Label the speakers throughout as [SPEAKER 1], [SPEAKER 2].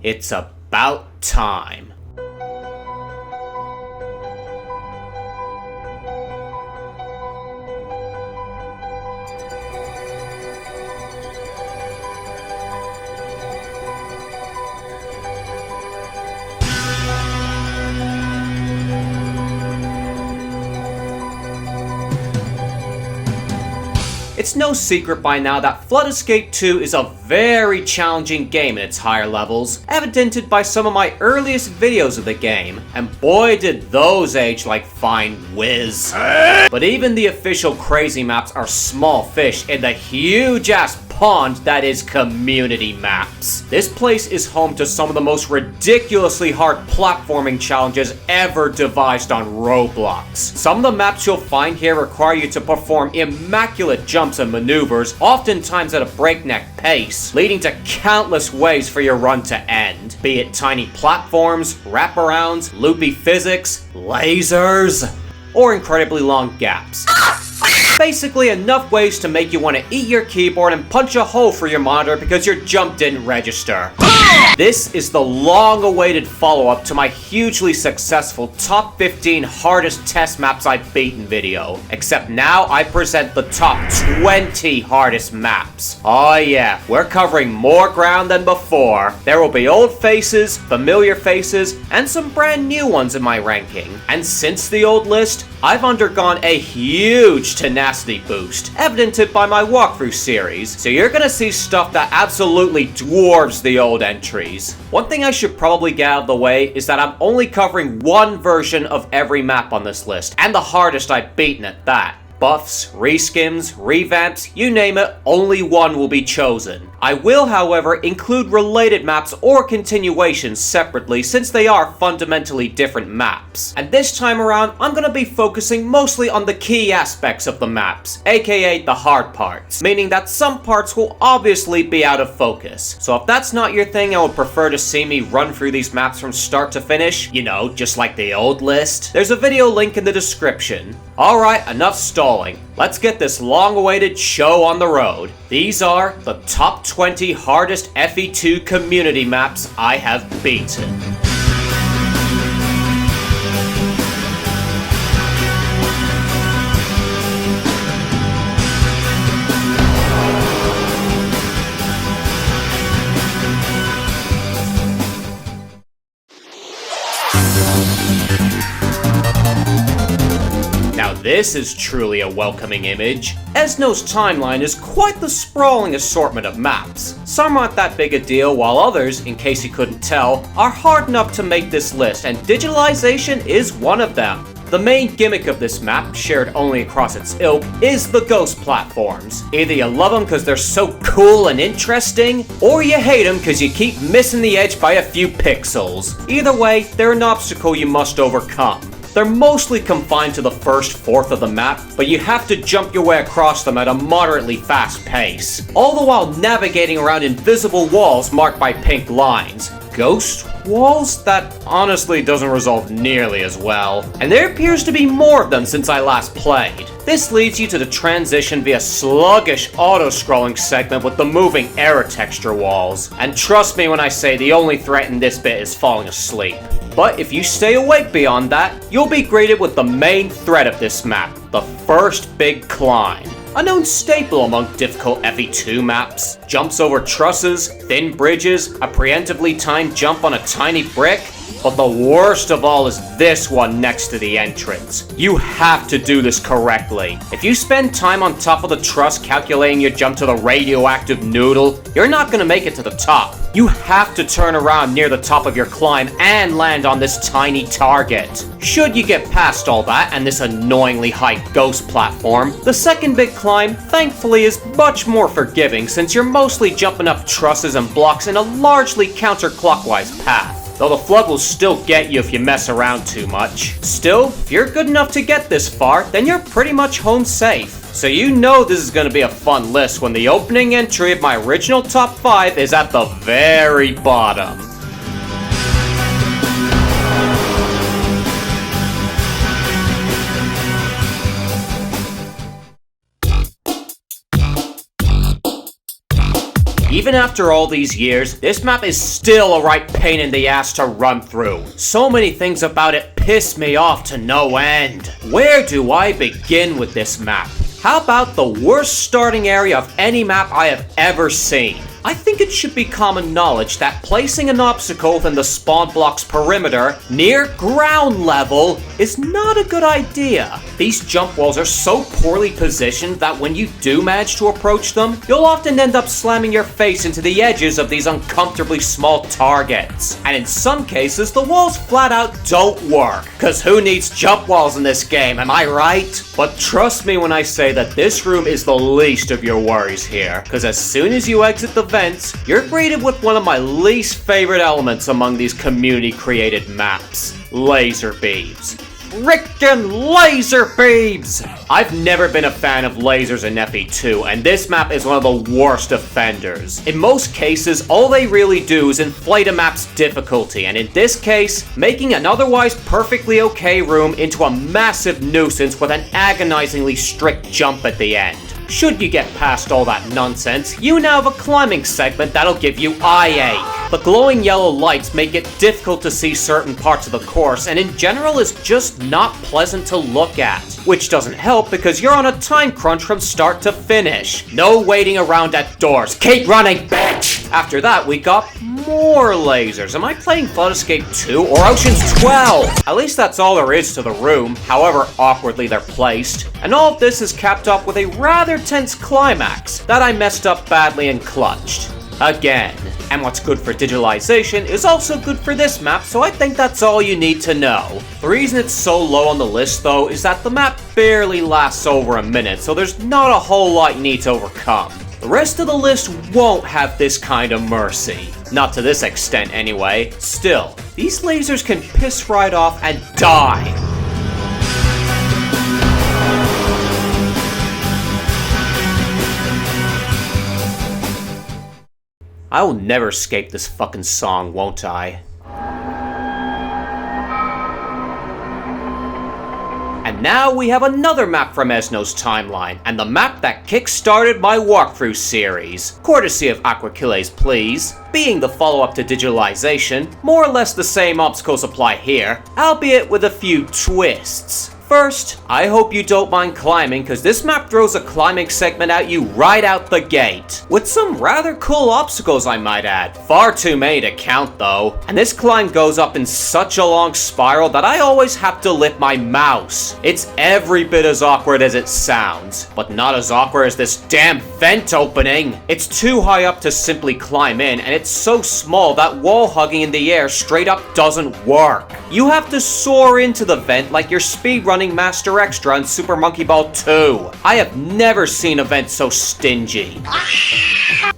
[SPEAKER 1] It's about time. It's no secret by now that Flood Escape 2 is a very challenging game in its higher levels, evidented by some of my earliest videos of the game, and boy did those age like fine whiz. But even the official crazy maps are small fish in the huge ass pond that is community maps. This place is home to some of the most ridiculously hard platforming challenges ever devised on Roblox. Some of the maps you'll find here require you to perform immaculate jumps and maneuvers, oftentimes at a breakneck pace, leading to countless ways for your run to end. Be it tiny platforms, wraparounds, loopy physics, lasers, or incredibly long gaps. Basically enough ways to make you want to eat your keyboard and punch a hole for your monitor because your jump didn't register. This is the long-awaited follow-up to my hugely successful top 15 hardest test maps I've beaten video. Except now I present the top 20 hardest maps. Oh yeah, we're covering more ground than before. There will be old faces, familiar faces, and some brand new ones in my ranking. And since the old list, I've undergone a huge tenacity boost, evidented by my walkthrough series, so you're gonna see stuff that absolutely dwarfs the old entries. One thing I should probably get out of the way is that I'm only covering one version of every map on this list, and the hardest I've beaten at that. Buffs, reskims, revamps, you name it, only one will be chosen. I will, however, include related maps or continuations separately since they are fundamentally different maps. And this time around, I'm going to be focusing mostly on the key aspects of the maps, aka the hard parts, meaning that some parts will obviously be out of focus. So if that's not your thing, I would prefer to see me run through these maps from start to finish, you know, just like the old list. There's a video link in the description. Alright, enough stalling. Let's get this long-awaited show on the road. These are the top 20 hardest FE2 community maps I have beaten. This is truly a welcoming image. Esno's timeline is quite the sprawling assortment of maps. Some aren't that big a deal, while others, in case you couldn't tell, are hard enough to make this list, and digitalization is one of them. The main gimmick of this map, shared only across its ilk, is the ghost platforms. Either you love them because they're so cool and interesting, or you hate them because you keep missing the edge by a few pixels. Either way, they're an obstacle you must overcome. They're mostly confined to the first fourth of the map, but you have to jump your way across them at a moderately fast pace, all the while navigating around invisible walls marked by pink lines. Ghost walls? That honestly doesn't resolve nearly as well. And there appears to be more of them since I last played. This leads you to the transition via sluggish auto-scrolling segment with the moving error texture walls. And trust me when I say the only threat in this bit is falling asleep. But if you stay awake beyond that, you'll be greeted with the main threat of this map, the first big climb. A known staple among difficult FE2 maps. Jumps over trusses, thin bridges, a preemptively timed jump on a tiny brick. But the worst of all is this one next to the entrance. You have to do this correctly. If you spend time on top of the truss calculating your jump to the radioactive noodle, you're not gonna make it to the top. You have to turn around near the top of your climb and land on this tiny target. Should you get past all that and this annoyingly high ghost platform, the second big climb, thankfully, is much more forgiving since you're mostly jumping up trusses and blocks in a largely counterclockwise path. Though the flood will still get you if you mess around too much. Still, if you're good enough to get this far, then you're pretty much home safe. So you know this is going to be a fun list when the opening entry of my original top 5 is at the very bottom. Even after all these years, this map is still a right pain in the ass to run through. So many things about it piss me off to no end. Where do I begin with this map? How about the worst starting area of any map I have ever seen? I think it should be common knowledge that placing an obstacle within the spawn block's perimeter near ground level is not a good idea. These jump walls are so poorly positioned that when you do manage to approach them, you'll often end up slamming your face into the edges of these uncomfortably small targets. And in some cases, the walls flat out don't work. Cause who needs jump walls in this game, am I right? But trust me when I say that this room is the least of your worries here. Cause as soon as you exit the vents, you're greeted with one of my least favorite elements among these community-created maps. Laser beams. Frickin' laser beams! I've never been a fan of lasers in FE2, and this map is one of the worst offenders. In most cases, all they really do is inflate a map's difficulty, and in this case, making an otherwise perfectly okay room into a massive nuisance with an agonizingly strict jump at the end. Should you get past all that nonsense, you now have a climbing segment that'll give you eye ache. The glowing yellow lights make it difficult to see certain parts of the course, and in general is just not pleasant to look at. Which doesn't help because you're on a time crunch from start to finish. No waiting around at doors. Keep running, bitch! After that, we got more lasers. Am I playing Flood Escape 2 or Ocean's 12? At least that's all there is to the room, however awkwardly they're placed. And all of this is capped off with a rather tense climax that I messed up badly and clutched. Again. And what's good for digitalization is also good for this map, so I think that's all you need to know. The reason it's so low on the list though is that the map barely lasts over a minute, so there's not a whole lot you need to overcome. The rest of the list won't have this kind of mercy. Not to this extent anyway. Still, these lasers can piss right off and die. I will never escape this fucking song, won't I? And now we have another map from Esno's timeline, and the map that kick-started my walkthrough series. Courtesy of Aquaquiles, please. Being the follow-up to digitalization, more or less the same obstacles apply here, albeit with a few twists. First, I hope you don't mind climbing, because this map throws a climbing segment at you right out the gate. With some rather cool obstacles, I might add. Far too many to count, though. And this climb goes up in such a long spiral that I always have to lift my mouse. It's every bit as awkward as it sounds, but not as awkward as this damn vent opening. It's too high up to simply climb in, and it's so small that wall hugging in the air straight up doesn't work. You have to soar into the vent like you're speedrunning Master Extra in Super Monkey Ball 2. I have never seen a vent so stingy.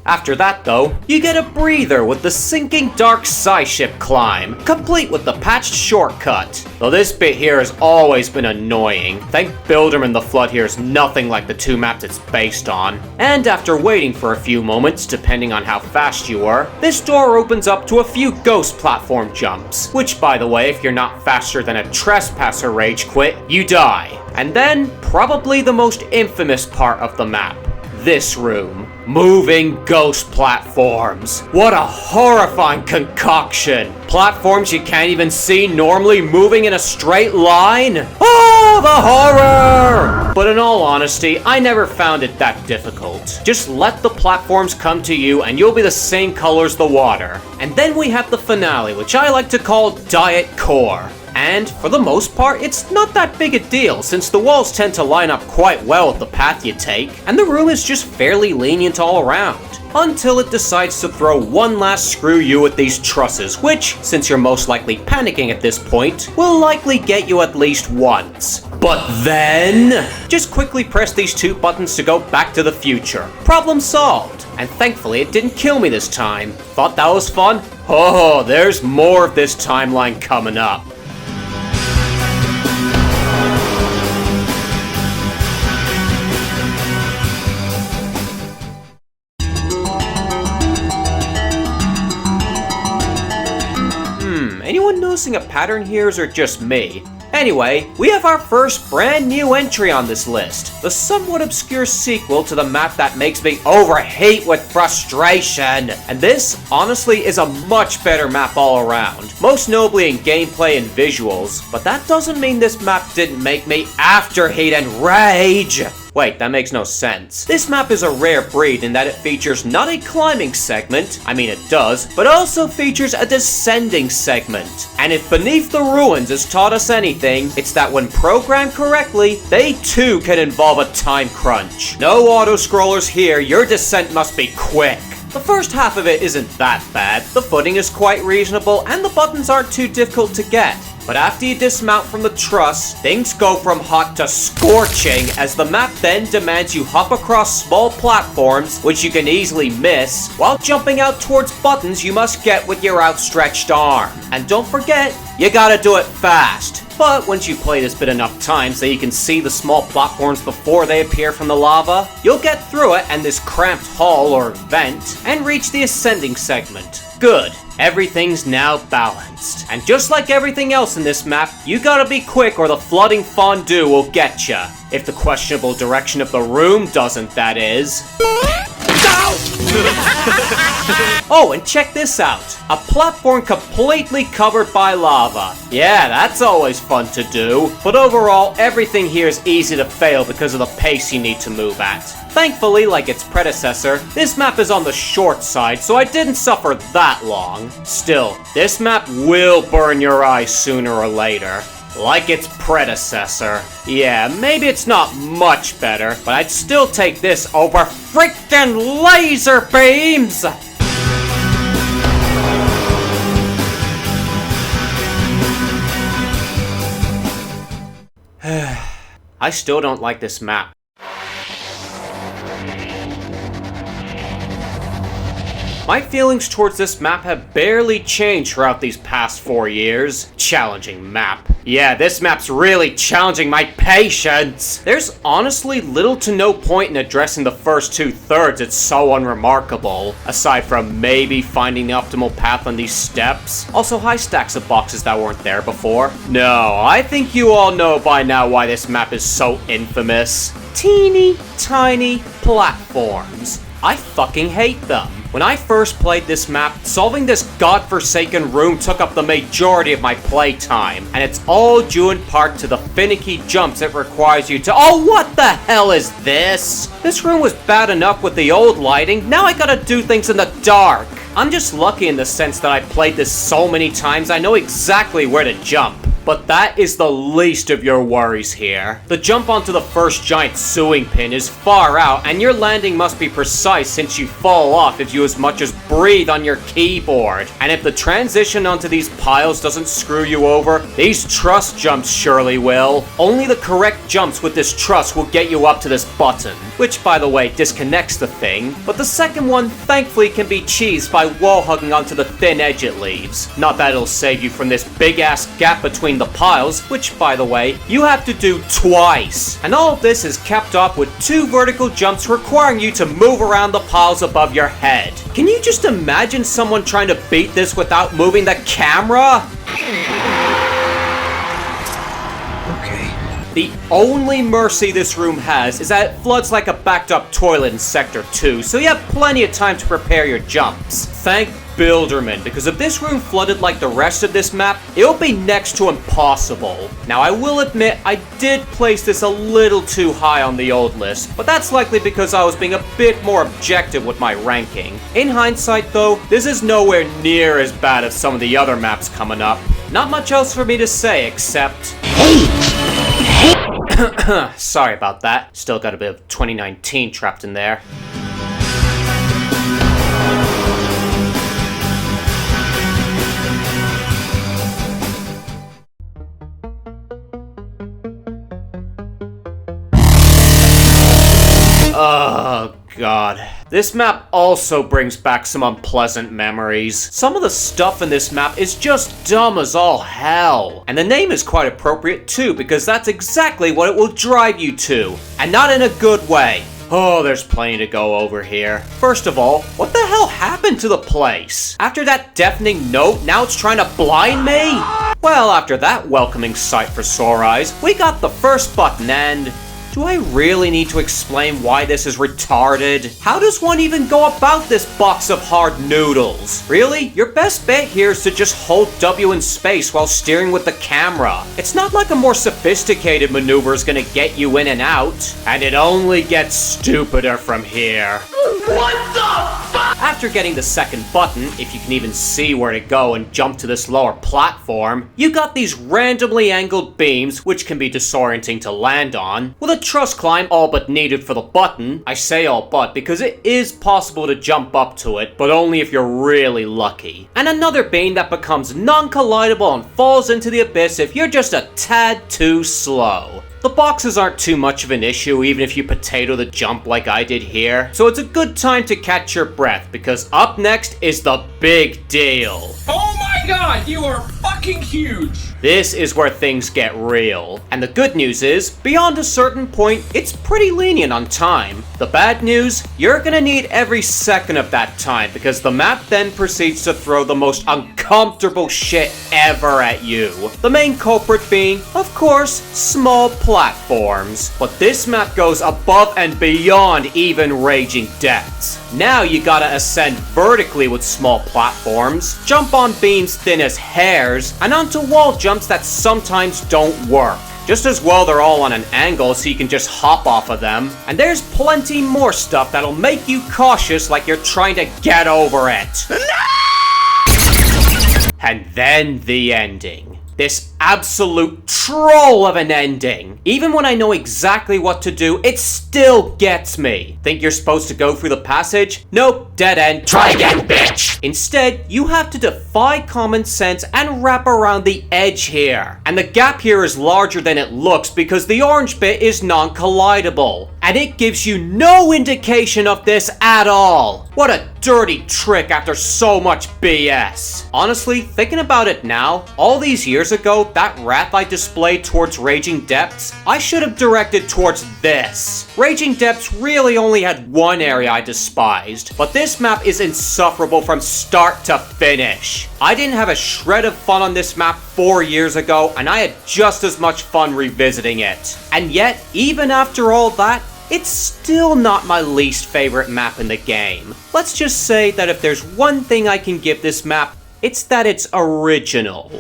[SPEAKER 1] After that though, you get a breather with the sinking dark sci-ship climb, complete with the patched shortcut. Though this bit here has always been annoying. Thank Builderman the Flood here is nothing like the two maps it's based on. And after waiting for a few moments, depending on how fast you are, this door opens up to a few ghost platform jumps. Which, by the way, if you're not faster than a trespasser rage quit, you die. And then, probably the most infamous part of the map. This room. Moving ghost platforms. What a horrifying concoction. Platforms you can't even see normally moving in a straight line. Oh, the horror! But in all honesty, I never found it that difficult. Just let the platforms come to you and you'll be the same color as the water. And then we have the finale, which I like to call Diet Core. And, for the most part, it's not that big a deal, since the walls tend to line up quite well with the path you take, and the room is just fairly lenient all around. Until it decides to throw one last screw you at these trusses, which, since you're most likely panicking at this point, will likely get you at least once. But then, just quickly press these two buttons to go back to the future. Problem solved. And thankfully it didn't kill me this time. Thought that was fun? Oh, there's more of this timeline coming up. Anyone noticing a pattern here, or is it just me? Anyway, we have our first brand new entry on this list, the somewhat obscure sequel to the map that makes me overheat with frustration. And this, honestly, is a much better map all around, most notably in gameplay and visuals, but that doesn't mean this map didn't make me afterheat and rage. Wait, that makes no sense. This map is a rare breed in that it features not a climbing segment, I mean it does, but also features a descending segment. And if Beneath the Ruins has taught us anything, it's that when programmed correctly, they too can involve a time crunch. No auto-scrollers here, your descent must be quick. The first half of it isn't that bad, the footing is quite reasonable, and the buttons aren't too difficult to get. But after you dismount from the truss, things go from hot to scorching as the map then demands you hop across small platforms, which you can easily miss, while jumping out towards buttons you must get with your outstretched arm. And don't forget, you gotta do it fast. But once you play this bit enough times that you can see the small platforms before they appear from the lava, you'll get through it and this cramped hall or vent and reach the ascending segment. Good. Everything's now balanced. And just like everything else in this map, you gotta be quick or the flooding fondue will get ya. If the questionable direction of the room doesn't, that is. Oh, and check this out. A platform completely covered by lava. Yeah, that's always fun to do. But overall, everything here is easy to fail because of the pace you need to move at. Thankfully, like its predecessor, this map is on the short side, so I didn't suffer that long. Still, this map will burn your eyes sooner or later. Like its predecessor. Yeah, maybe it's not much better, but I'd still take this over freaking laser beams! I still don't like this map. My feelings towards this map have barely changed throughout these past 4 years. Challenging map. Yeah, this map's really challenging my patience! There's honestly little to no point in addressing the first 2/3, it's so unremarkable. Aside from maybe finding the optimal path on these steps. Also high stacks of boxes that weren't there before. No, I think you all know by now why this map is so infamous. Teeny tiny platforms. I fucking hate them. When I first played this map, solving this godforsaken room took up the majority of my playtime, and it's all due in part to the finicky jumps it requires you to— Oh, what the hell is this? This room was bad enough with the old lighting, now I gotta do things in the dark. I'm just lucky in the sense that I played this so many times I know exactly where to jump. But that is the least of your worries here. The jump onto the first giant sewing pin is far out, and your landing must be precise since you fall off if you as much as breathe on your keyboard. And if the transition onto these piles doesn't screw you over, these truss jumps surely will. Only the correct jumps with this truss will get you up to this button, which by the way disconnects the thing, but the second one thankfully can be cheesed by wall hugging onto the thin edge it leaves. Not that it'll save you from this big ass gap between the piles, which by the way, you have to do twice. And all of this is capped off with 2 vertical jumps requiring you to move around the piles above your head. Can you just imagine someone trying to beat this without moving the camera? The only mercy this room has is that it floods like a backed up toilet in Sector 2, so you have plenty of time to prepare your jumps. Thank Builderman, because if this room flooded like the rest of this map, it would be next to impossible. Now I will admit I did place this a little too high on the old list, but that's likely because I was being a bit more objective with my ranking. In hindsight though, this is nowhere near as bad as some of the other maps coming up. Not much else for me to say except— Sorry about that. Still got a bit of 2019 trapped in there. Oh god. This map also brings back some unpleasant memories. Some of the stuff in this map is just dumb as all hell. And the name is quite appropriate too, because that's exactly what it will drive you to. And not in a good way. Oh, there's plenty to go over here. First of all, what the hell happened to the place? After that deafening note, now it's trying to blind me? Well, after that welcoming sight for sore eyes, we got the first button and... do I really need to explain why this is retarded? How does one even go about this box of hard noodles? Really? Your best bet here is to just hold W in space while steering with the camera. It's not like a more sophisticated maneuver is gonna get you in and out. And it only gets stupider from here. What the fuck? After getting the second button, if you can even see where to go and jump to this lower platform, you got these randomly angled beams which can be disorienting to land on, with a truss climb all but needed for the button. I say all but because it is possible to jump up to it, but only if you're really lucky. And another beam that becomes non-collidable and falls into the abyss if you're just a tad too slow. The boxes aren't too much of an issue even if you potato the jump like I did here, so it's a good time to catch your breath because up next is the big deal.
[SPEAKER 2] Oh my god, you are fucking huge!
[SPEAKER 1] This is where things get real. And the good news is, beyond a certain point, it's pretty lenient on time. The bad news, you're gonna need every second of that time because the map then proceeds to throw the most uncomfortable shit ever at you. The main culprit being, of course, small platforms. But this map goes above and beyond even raging depths. Now you gotta ascend vertically with small platforms, jump on beams thin as hairs, and onto wall jumps that sometimes don't work. Just as well they're all on an angle so you can just hop off of them. And there's plenty more stuff that'll make you cautious like you're trying to get over it. No! And then the ending. This absolute troll of an ending. Even when I know exactly what to do, it still gets me. Think you're supposed to go through the passage? Nope, dead end. Try again, bitch! Instead, you have to defy common sense and wrap around the edge here. And the gap here is larger than it looks because the orange bit is non-collidable. And it gives you no indication of this at all. What a dirty trick after so much BS. Honestly, thinking about it now, all these years ago, that wrath I displayed towards Raging Depths, I should have directed towards this. Raging Depths really only had one area I despised, but this map is insufferable from start to finish. I didn't have a shred of fun on this map 4 years ago, and I had just as much fun revisiting it. And yet, even after all that, it's still not my least favorite map in the game. Let's just say that if there's one thing I can give this map, it's that it's original.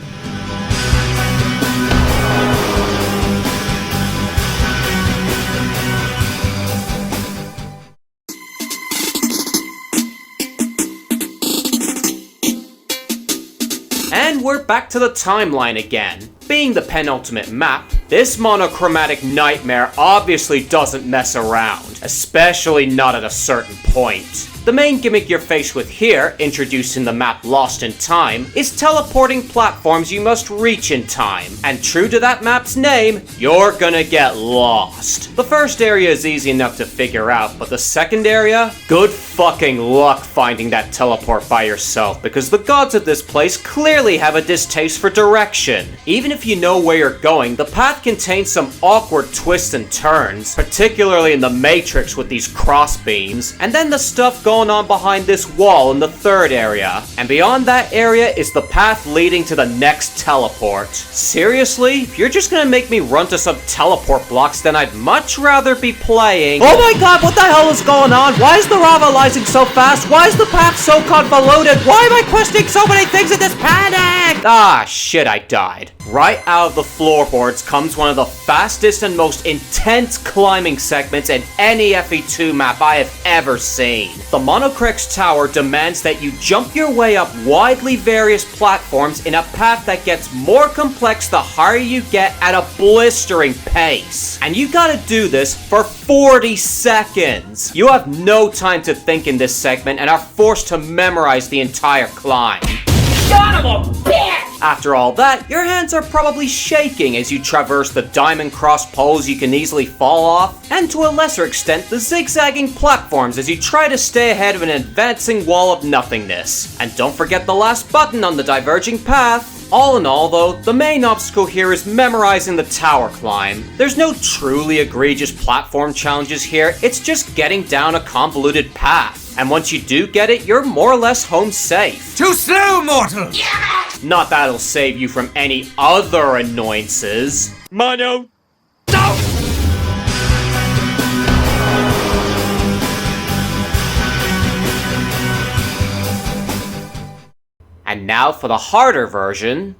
[SPEAKER 1] And we're back to the timeline again. Being the penultimate map, this monochromatic nightmare obviously doesn't mess around, especially not at a certain point. The main gimmick you're faced with here, introduced in the map Lost in Time, is teleporting platforms you must reach in time. And true to that map's name, you're gonna get lost. The first area is easy enough to figure out, but the second area? Good fucking luck finding that teleport by yourself, because the gods of this place clearly have a distaste for direction. Even if you know where you're going, the path contains some awkward twists and turns, particularly in the Matrix with these cross beams, and then the stuff going on behind this wall in the third area. And beyond that area is the path leading to the next teleport. Seriously? If you're just gonna make me run to some teleport blocks, then I'd much rather be playing... Oh my god, what the hell is going on? Why is the lava rising so fast? Why is the path so convoluted? Why am I questioning so many things in this panic? Ah, shit, I died. Right out of the floorboards comes one of the fastest and most intense climbing segments in any FE2 map I have ever seen. The Monocrex Tower demands that you jump your way up widely various platforms in a path that gets more complex the higher you get at a blistering pace. And you gotta do this for 40 seconds. You have no time to think in this segment and are forced to memorize the entire climb. Son of a bitch! After all that, your hands are probably shaking as you traverse the diamond cross poles you can easily fall off, and to a lesser extent the zigzagging platforms as you try to stay ahead of an advancing wall of nothingness. And don't forget the last button on the diverging path. All in all though, the main obstacle here is memorizing the tower climb. There's no truly egregious platform challenges here, it's just getting down a convoluted path. And once you do get it, you're more or less home safe.
[SPEAKER 3] Too slow, mortal!
[SPEAKER 1] Not that it'll save you from any other annoyances.
[SPEAKER 4] Mono.
[SPEAKER 3] No!
[SPEAKER 1] And now for the harder version.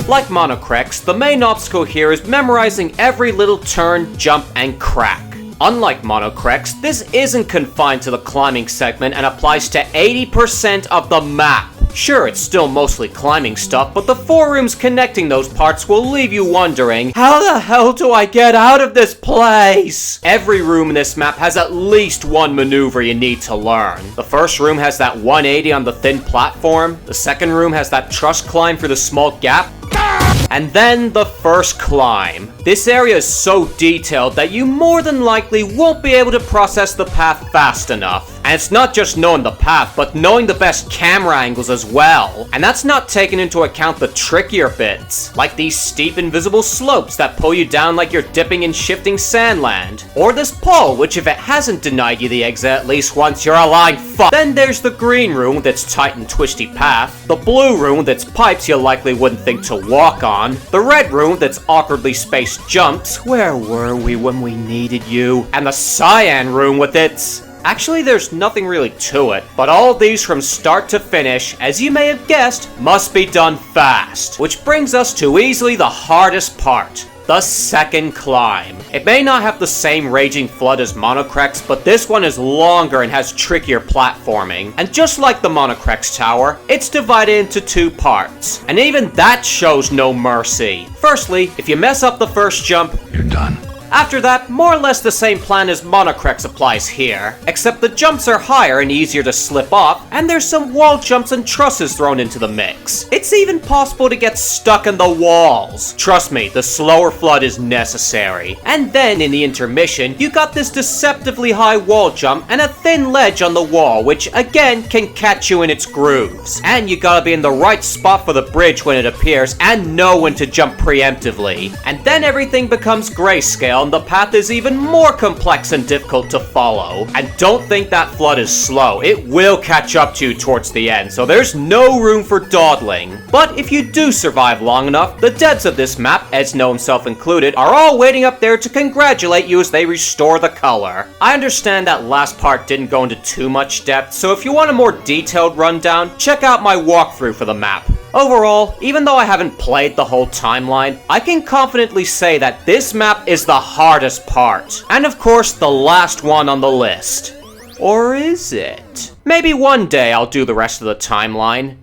[SPEAKER 1] Like Monocrex, the main obstacle here is memorizing every little turn, jump, and crack. Unlike Monocrex, this isn't confined to the climbing segment and applies to 80% of the map. Sure, it's still mostly climbing stuff, but the 4 rooms connecting those parts will leave you wondering, how the hell do I get out of this place? Every room in this map has at least one maneuver you need to learn. The first room has that 180 on the thin platform, the second room has that truss climb through the small gap, and then the first climb. This area is so detailed that you more than likely won't be able to process the path fast enough. And it's not just knowing the path, but knowing the best camera angles as well. And that's not taking into account the trickier bits, like these steep invisible slopes that pull you down like you're dipping in shifting sandland. Or this pole, which if it hasn't denied you the exit at least once, you're a lying fuck. Then there's the green room with its tight and twisty path, the blue room with its pipes you likely wouldn't think to walk on, the red room with its awkwardly spaced jumps, where were we when we needed you, and the cyan room with its... Actually, there's nothing really to it, but all these from start to finish, as you may have guessed, must be done fast. Which brings us to easily the hardest part. The second climb. It may not have the same raging flood as Monocrex, but this one is longer and has trickier platforming. And just like the Monocrex tower, it's divided into 2 parts. And even that shows no mercy. Firstly, if you mess up the first jump,
[SPEAKER 3] You're done.
[SPEAKER 1] After that, more or less the same plan as Monocrex applies here, except the jumps are higher and easier to slip off, and there's some wall jumps and trusses thrown into the mix. It's even possible to get stuck in the walls. Trust me, the slower flood is necessary. And then in the intermission, you got this deceptively high wall jump and a thin ledge on the wall, which again can catch you in its grooves. And you gotta be in the right spot for the bridge when it appears and know when to jump preemptively. And then everything becomes grayscale and the path is even more complex and difficult to follow. And don't think that flood is slow, it will catch up to you towards the end, so there's no room for dawdling. But if you do survive long enough, the devs of this map, Ezno himself included, are all waiting up there to congratulate you as they restore the color. I understand that last part didn't go into too much depth, so if you want a more detailed rundown, check out my walkthrough for the map. Overall, even though I haven't played the whole timeline, I can confidently say that this map is the hardest part. And of course, the last one on the list. Or is it? Maybe one day I'll do the rest of the timeline.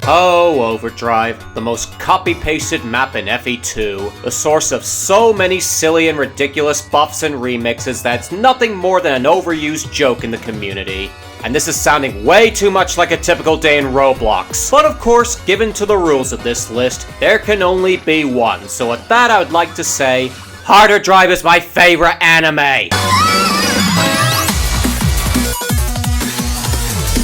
[SPEAKER 1] Oh, Overdrive, the most copy-pasted map in FE2, the source of so many silly and ridiculous buffs and remixes that's nothing more than an overused joke in the community. And this is sounding way too much like a typical day in Roblox. But of course, given to the rules of this list, there can only be one. So with that, I would like to say, Harder Drive is my favorite anime!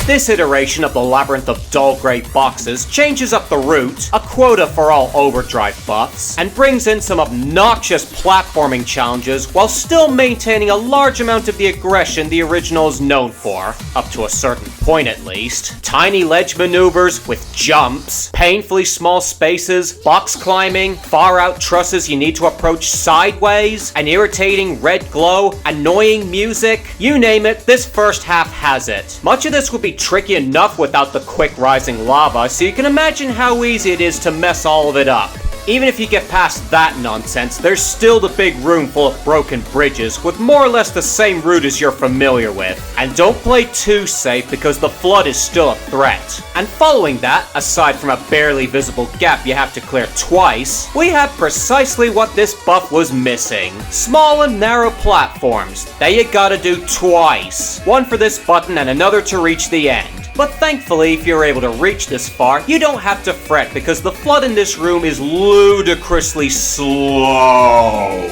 [SPEAKER 1] This iteration of the labyrinth of dull grey boxes changes up the route, a quota for all Overdrive buffs, and brings in some obnoxious platforming challenges while still maintaining a large amount of the aggression the original is known for, up to a certain point at least. Tiny ledge maneuvers with jumps, painfully small spaces, box climbing, far out trusses you need to approach sideways, an irritating red glow, annoying music, you name it, this first half has it. Much of this would be tricky enough without the quick rising lava, so you can imagine how easy it is to mess all of it up. Even if you get past that nonsense, there's still the big room full of broken bridges with more or less the same route as you're familiar with. And don't play too safe because the flood is still a threat. And following that, aside from a barely visible gap you have to clear twice, we have precisely what this buff was missing. Small and narrow platforms that you gotta do twice. One for this button and another to reach the end. But thankfully, if you're able to reach this far, you don't have to fret because the flood in this room is ludicrously slow.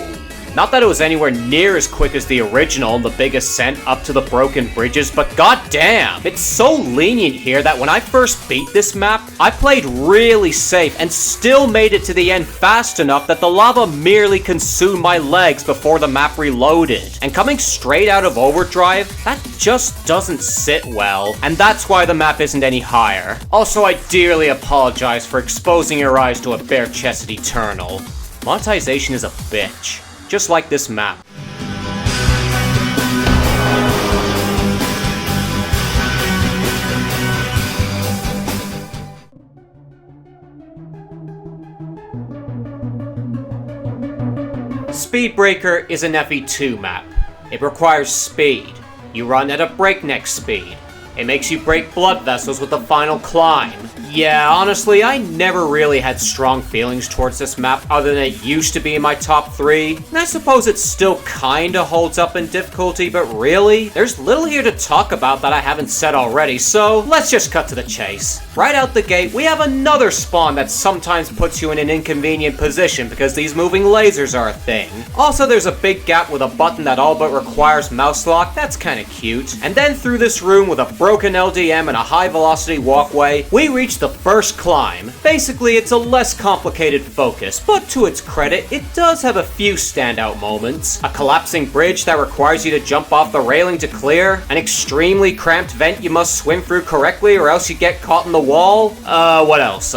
[SPEAKER 1] Not that it was anywhere near as quick as the original and the big ascent up to the broken bridges, but goddamn, it's so lenient here that when I first beat this map, I played really safe and still made it to the end fast enough that the lava merely consumed my legs before the map reloaded. And coming straight out of overdrive, that just doesn't sit well, and that's why the map isn't any higher. Also, I dearly apologize for exposing your eyes to a bare-chested Eternal. Monetization is a bitch, just like this map. Speedbreaker is an FE2 map. It requires speed. You run at a breakneck speed. It makes you break blood vessels with the final climb. Yeah, honestly, I never really had strong feelings towards this map other than it used to be in my top 3. And I suppose it still kinda holds up in difficulty, but really, there's little here to talk about that I haven't said already, so let's just cut to the chase. Right out the gate, we have another spawn that sometimes puts you in an inconvenient position because these moving lasers are a thing. Also, there's a big gap with a button that all but requires mouse lock, that's kinda cute. And then through this room with a broken LDM and a high velocity walkway, we reach the first climb. Basically, it's a less complicated focus, but to its credit, it does have a few standout moments. A collapsing bridge that requires you to jump off the railing to clear, an extremely cramped vent you must swim through correctly or else you get caught in the wall. What else?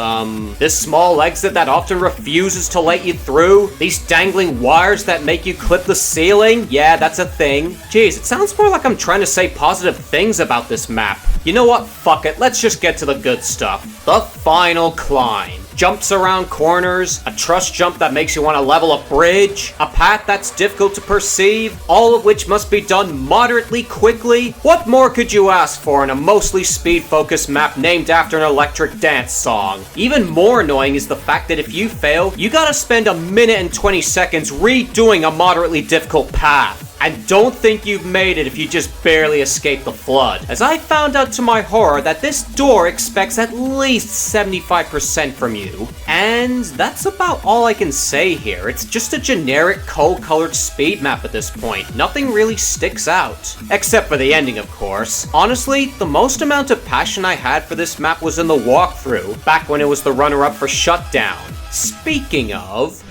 [SPEAKER 1] This small exit that often refuses to let you through, these dangling wires that make you clip the ceiling, yeah, that's a thing. Jeez, it sounds more like I'm trying to say positive things about this map. You know what? Fuck it, let's just get to the good stuff. The final climb. Jumps around corners, a truss jump that makes you want to level a bridge, a path that's difficult to perceive, all of which must be done moderately quickly. What more could you ask for in a mostly speed-focused map named after an electric dance song? Even more annoying is the fact that if you fail, you gotta spend a minute and 20 seconds redoing a moderately difficult path. And don't think you've made it if you just barely escaped the flood, as I found out to my horror that this door expects at least 75% from you. And that's about all I can say here. It's just a generic coal-colored speed map at this point. Nothing really sticks out. Except for the ending, of course. Honestly, the most amount of passion I had for this map was in the walkthrough, back when it was the runner-up for Shutdown. Speaking of...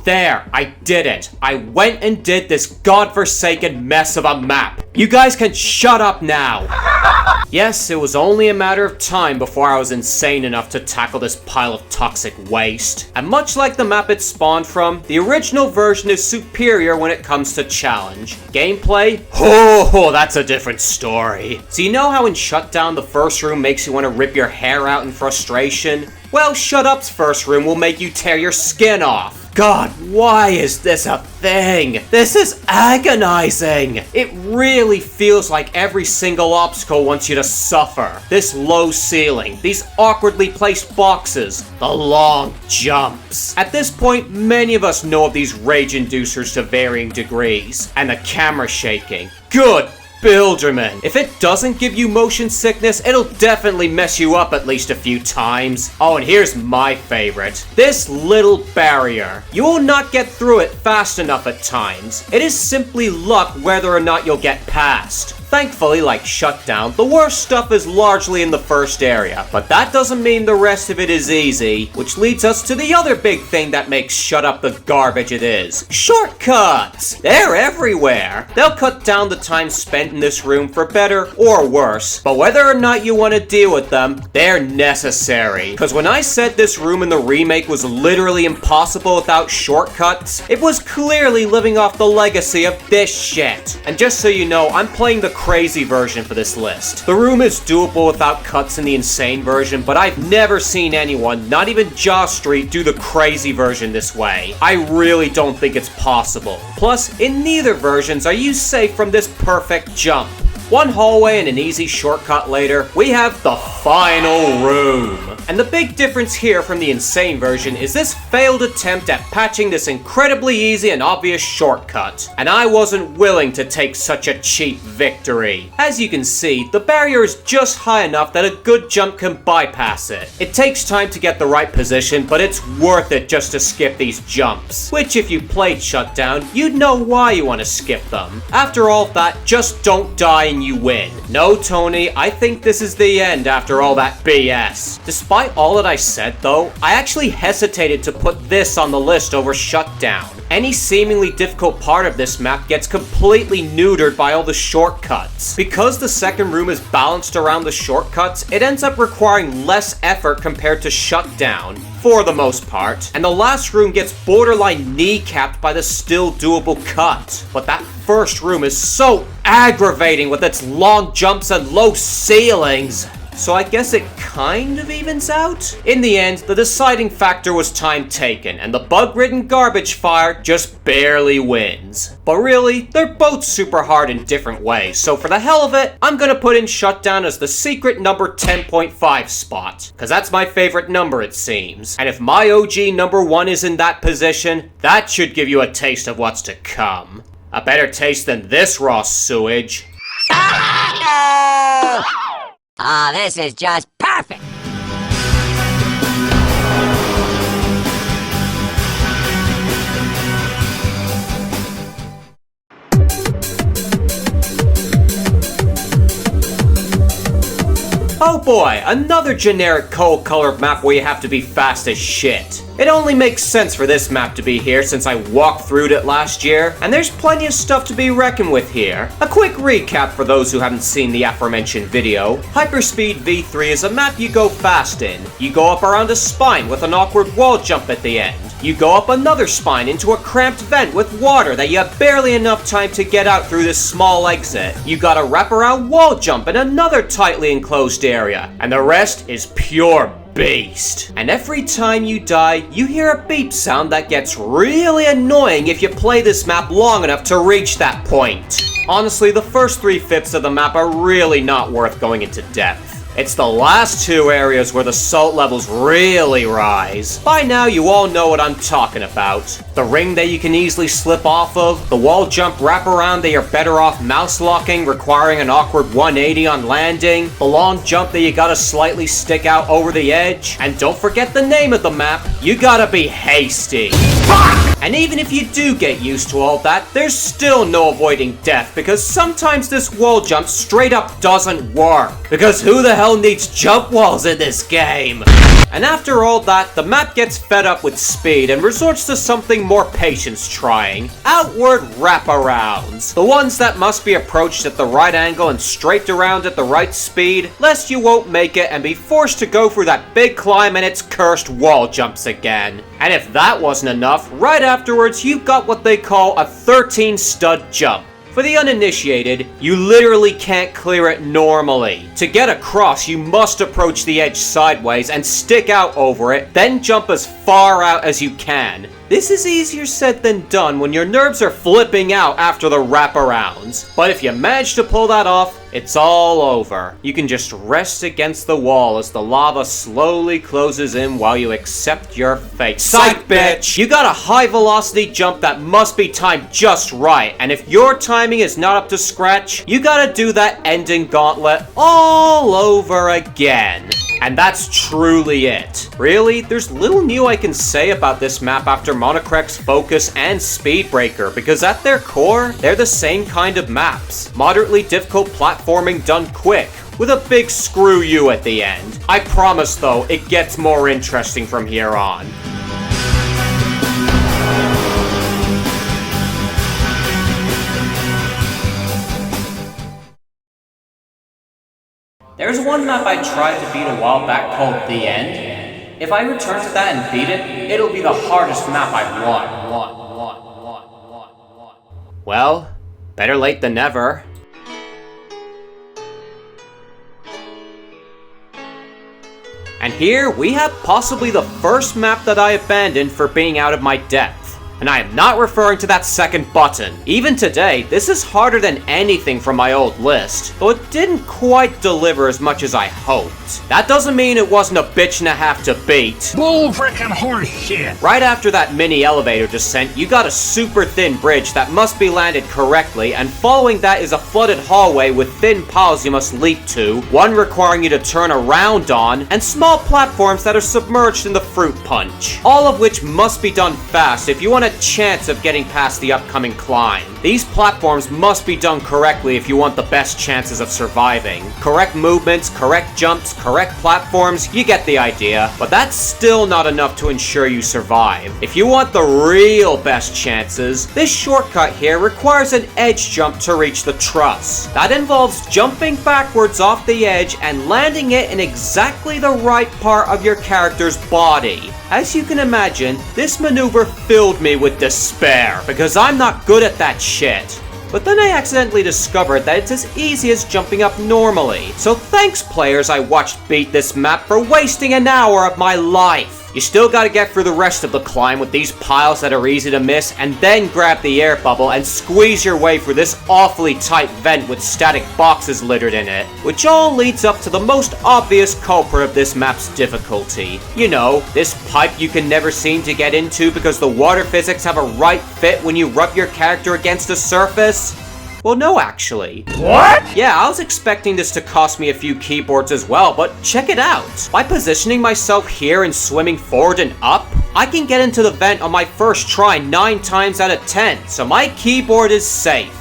[SPEAKER 1] There, I did it. I went and did this godforsaken mess of a map. You guys can shut up now. Yes, it was only a matter of time before I was insane enough to tackle this pile of toxic waste. And much like the map it spawned from, the original version is superior when it comes to challenge. Gameplay? Oh, that's a different story. So you know how in Shutdown the first room makes you want to rip your hair out in frustration? Well, Shut Up's first room will make you tear your skin off. God, why is this a thing? This is agonizing. It really feels like every single obstacle wants you to suffer. This low ceiling, these awkwardly placed boxes, the long jumps. At this point, many of us know of these rage inducers to varying degrees. And the camera shaking. Good Bilderman. If it doesn't give you motion sickness, it'll definitely mess you up at least a few times. Oh, and here's my favorite. This little barrier. You will not get through it fast enough at times. It is simply luck whether or not you'll get past. Thankfully, like Shutdown, the worst stuff is largely in the first area, but that doesn't mean the rest of it is easy, which leads us to the other big thing that makes Shut Up the garbage it is. Shortcuts! They're everywhere! They'll cut down the time spent in this room for better or worse, but whether or not you want to deal with them, they're necessary. Because when I said this room in the remake was literally impossible without shortcuts, it was clearly living off the legacy of this shit. And just so you know, I'm playing the crazy version for this list. The room is doable without cuts in the insane version, but I've never seen anyone, not even Jaw Street, do the crazy version this way. I really don't think it's possible. Plus, in neither versions are you safe from this perfect jump. One hallway and an easy shortcut later, we have the final room. And the big difference here from the insane version is this failed attempt at patching this incredibly easy and obvious shortcut. And I wasn't willing to take such a cheap victory. As you can see, the barrier is just high enough that a good jump can bypass it. It takes time to get the right position, but it's worth it just to skip these jumps. Which if you played Shutdown, you'd know why you want to skip them. After all that, just don't die and you win. No, Tony, I think this is the end after all that BS. Despite all that I said though, I actually hesitated to put this on the list over Shutdown. Any seemingly difficult part of this map gets completely neutered by all the shortcuts. Because the second room is balanced around the shortcuts, it ends up requiring less effort compared to Shutdown, for the most part, and the last room gets borderline kneecapped by the still doable cut. But that first room is so aggravating with its long jumps and low ceilings. So I guess it kind of evens out? In the end, the deciding factor was time taken, and the bug-ridden garbage fire just barely wins. But really, they're both super hard in different ways, so for the hell of it, I'm gonna put in Shutdown as the secret number 10.5 spot, cause that's my favorite number it seems. And if my OG number 1 is in that position, that should give you a taste of what's to come. A better taste than this raw sewage.
[SPEAKER 4] Oh, this is just perfect!
[SPEAKER 1] Oh boy, another generic coal-colored map where you have to be fast as shit. It only makes sense for this map to be here since I walked through it last year, and there's plenty of stuff to be reckoned with here. A quick recap for those who haven't seen the aforementioned video. Hyperspeed V3 is a map you go fast in. You go up around a spine with an awkward wall jump at the end. You go up another spine into a cramped vent with water that you have barely enough time to get out through this small exit. You got a wraparound wall jump in another tightly enclosed area, and the rest is pure beast. And every time you die, you hear a beep sound that gets really annoying if you play this map long enough to reach that point. Honestly, the first 3/5 of the map are really not worth going into depth. It's the last two areas where the salt levels really rise. By now, you all know what I'm talking about. The ring that you can easily slip off of, the wall jump wraparound that you're better off mouse locking, requiring an awkward 180 on landing, the long jump that you gotta slightly stick out over the edge, and don't forget the name of the map, you gotta be hasty. Fuck! And even if you do get used to all that, there's still no avoiding death, because sometimes this wall jump straight up doesn't work. Because who the hell needs jump walls in this game? And after all that, the map gets fed up with speed and resorts to something more patience trying. Outward wraparounds. The ones that must be approached at the right angle and strafed around at the right speed, lest you won't make it and be forced to go through that big climb and its cursed wall jumps again. And if that wasn't enough, right afterwards you've got what they call a 13 stud jump. For the uninitiated, you literally can't clear it normally. To get across, you must approach the edge sideways and stick out over it, then jump as far out as you can. This is easier said than done when your nerves are flipping out after the wraparounds. But if you manage to pull that off, it's all over. You can just rest against the wall as the lava slowly closes in while you accept your fate. Psych, bitch! You got a high velocity jump that must be timed just right, and if your timing is not up to scratch, you gotta do that ending gauntlet all over again. And that's truly it. Really, there's little new I can say about this map after Monocrec's Focus and Speedbreaker, because at their core, they're the same kind of maps. Moderately difficult platforming done quick, with a big screw you at the end. I promise though, it gets more interesting from here on. There's one map I tried to beat a while back called The End. If I return to that and beat it, it'll be the hardest map I've won. Well, better late than never. And here we have possibly the first map that I abandoned for being out of my depth. And I am not referring to that second button. Even today, this is harder than anything from my old list, though it didn't quite deliver as much as I hoped. That doesn't mean it wasn't a bitch and a half to beat.
[SPEAKER 3] Bull frickin' horse shit.
[SPEAKER 1] Right after that mini elevator descent, you got a super thin bridge that must be landed correctly, and following that is a flooded hallway with thin piles you must leap to, one requiring you to turn around on, and small platforms that are submerged in the fruit punch. All of which must be done fast if you want a chance of getting past the upcoming climb. These platforms must be done correctly if you want the best chances of surviving. Correct movements, correct jumps, correct platforms, you get the idea. But that's still not enough to ensure you survive. If you want the real best chances, this shortcut here requires an edge jump to reach the truss. That involves jumping backwards off the edge and landing it in exactly the right part of your character's body. As you can imagine, this maneuver filled me with despair, because I'm not good at that shit. But then I accidentally discovered that it's as easy as jumping up normally. So thanks players I watched beat this map for wasting an hour of my life. You still gotta get through the rest of the climb with these piles that are easy to miss, and then grab the air bubble and squeeze your way through this awfully tight vent with static boxes littered in it. Which all leads up to the most obvious culprit of this map's difficulty. You know, this pipe you can never seem to get into because the water physics have a right fit when you rub your character against a surface. Well, no, actually.
[SPEAKER 3] What?
[SPEAKER 1] Yeah, I was expecting this to cost me a few keyboards as well, but check it out. By positioning myself here and swimming forward and up, I can get into the vent on my first try 9 times out of 10, so my keyboard is safe.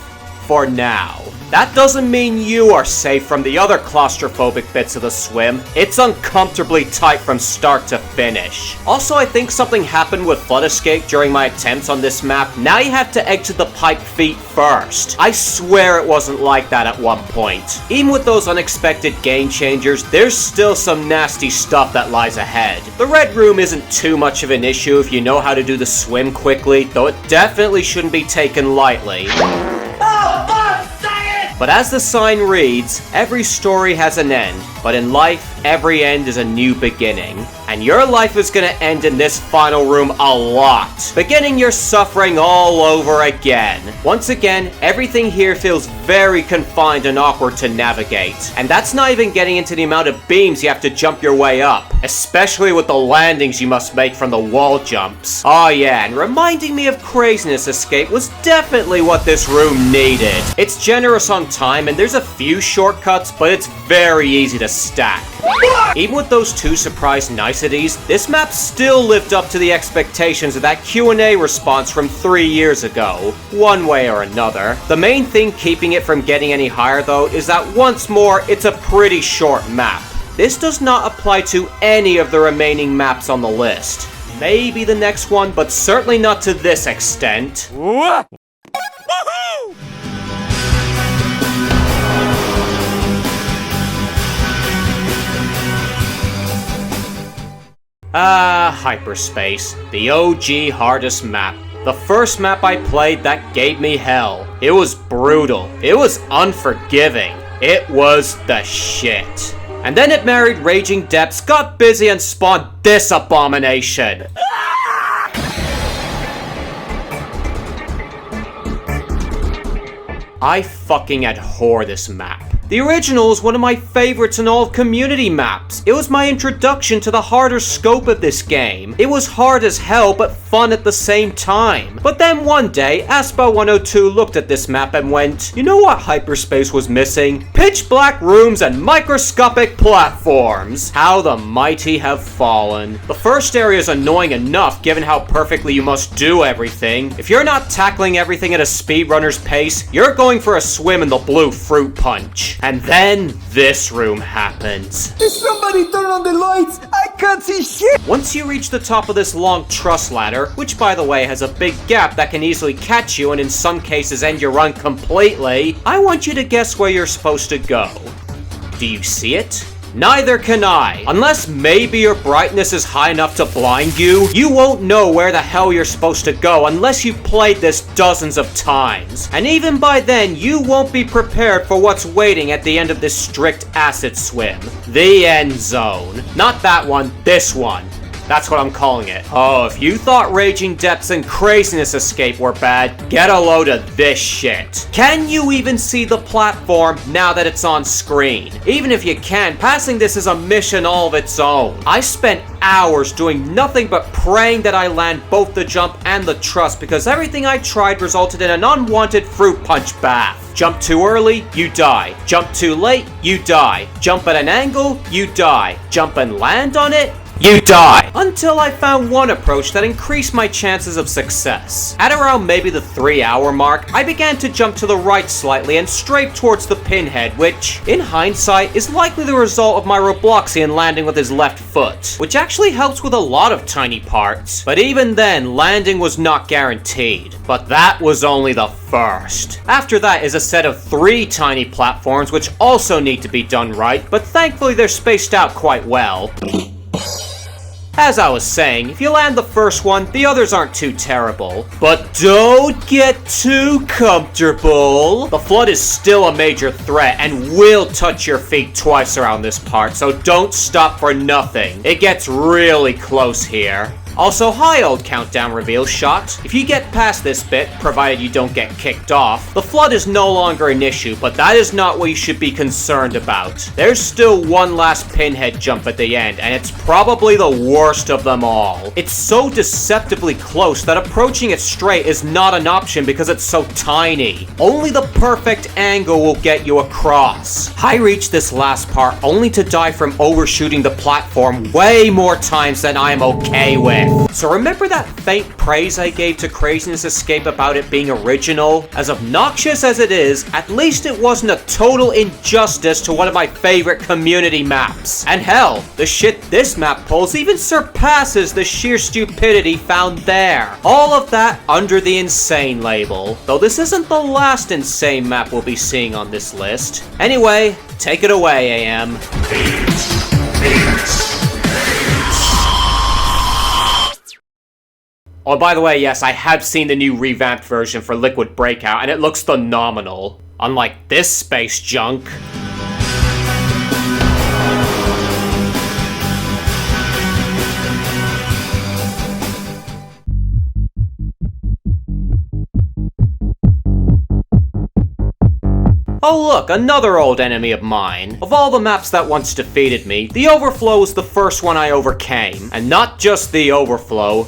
[SPEAKER 1] For now. That doesn't mean you are safe from the other claustrophobic bits of the swim. It's uncomfortably tight from start to finish. Also, I think something happened with Flood Escape during my attempts on this map. Now you have to exit the pipe feet first. I swear it wasn't like that at one point. Even with those unexpected game changers, there's still some nasty stuff that lies ahead. The red room isn't too much of an issue if you know how to do the swim quickly, though it definitely shouldn't be taken lightly. But as the sign reads, every story has an end, but in life, every end is a new beginning. And your life is gonna end in this final room a lot, beginning your suffering all over again. Once again, everything here feels very confined and awkward to navigate. And that's not even getting into the amount of beams you have to jump your way up, especially with the landings you must make from the wall jumps. Oh yeah, and reminding me of Craziness Escape was definitely what this room needed. It's generous on time and there's a few shortcuts, but it's very easy to stack. Even with those 2 surprise niceties, this map still lived up to the expectations of that Q&A response from 3 years ago, one way or another. The main thing keeping it from getting any higher though is that once more, it's a pretty short map. This does not apply to any of the remaining maps on the list. Maybe the next one, but certainly not to this extent.
[SPEAKER 3] Woohoo!
[SPEAKER 1] Hyperspace. The OG hardest map. The first map I played that gave me hell. It was brutal. It was unforgiving. It was the shit. And then it married Raging Depths, got busy, and spawned this abomination. I fucking abhor this map. The original is one of my favorites in all Community maps. It was my introduction to the harder scope of this game. It was hard as hell, but fun at the same time. But then one day, Aspa102 looked at this map and went, you know what Hyperspace was missing? Pitch black rooms and microscopic platforms. How the mighty have fallen. The first area is annoying enough given how perfectly you must do everything. If you're not tackling everything at a speedrunner's pace, you're going for a swim in the blue fruit punch. And then this room happens.
[SPEAKER 5] Did somebody turn on the lights? I can't see shit!
[SPEAKER 1] Once you reach the top of this long truss ladder, which by the way has a big gap that can easily catch you and in some cases end your run completely, I want you to guess where you're supposed to go. Do you see it? Neither can I. Unless maybe your brightness is high enough to blind you, you won't know where the hell you're supposed to go unless you've played this dozens of times. And even by then, you won't be prepared for what's waiting at the end of this strict acid swim. The end zone. Not that one, this one. That's what I'm calling it. Oh, if you thought Raging Depths and Craziness Escape were bad, get a load of this shit. Can you even see the platform now that it's on screen? Even if you can, passing this is a mission all of its own. I spent hours doing nothing but praying that I land both the jump and the truss because everything I tried resulted in an unwanted fruit punch bath. Jump too early, you die. Jump too late, you die. Jump at an angle, you die. Jump and land on it, you die. Until I found one approach that increased my chances of success. At around maybe the 3-hour mark, I began to jump to the right slightly and strafe towards the pinhead, which, in hindsight, is likely the result of my Robloxian landing with his left foot, which actually helps with a lot of tiny parts. But even then, landing was not guaranteed. But that was only the first. After that is a set of 3 tiny platforms which also need to be done right, but thankfully they're spaced out quite well. As I was saying, if you land the first one, the others aren't too terrible. But don't get too comfortable. The flood is still a major threat and will touch your feet twice around this part, so don't stop for nothing. It gets really close here. Also, hi old countdown reveal shot. If you get past this bit, provided you don't get kicked off, the flood is no longer an issue, but that is not what you should be concerned about. There's still one last pinhead jump at the end, and it's probably the worst of them all. It's so deceptively close that approaching it straight is not an option because it's so tiny. Only the perfect angle will get you across. I reached this last part only to die from overshooting the platform way more times than I am okay with. So remember that faint praise I gave to Craziness Escape about it being original? As obnoxious as it is, at least it wasn't a total injustice to one of my favorite community maps. And hell, the shit this map pulls even surpasses the sheer stupidity found there. All of that under the insane label. Though this isn't the last insane map we'll be seeing on this list. Anyway, take it away, AM. Oh, by the way, yes, I have seen the new revamped version for Liquid Breakout, and it looks phenomenal. Unlike this space junk. Oh look, another old enemy of mine. Of all the maps that once defeated me, the Overflow was the first one I overcame. And not just the Overflow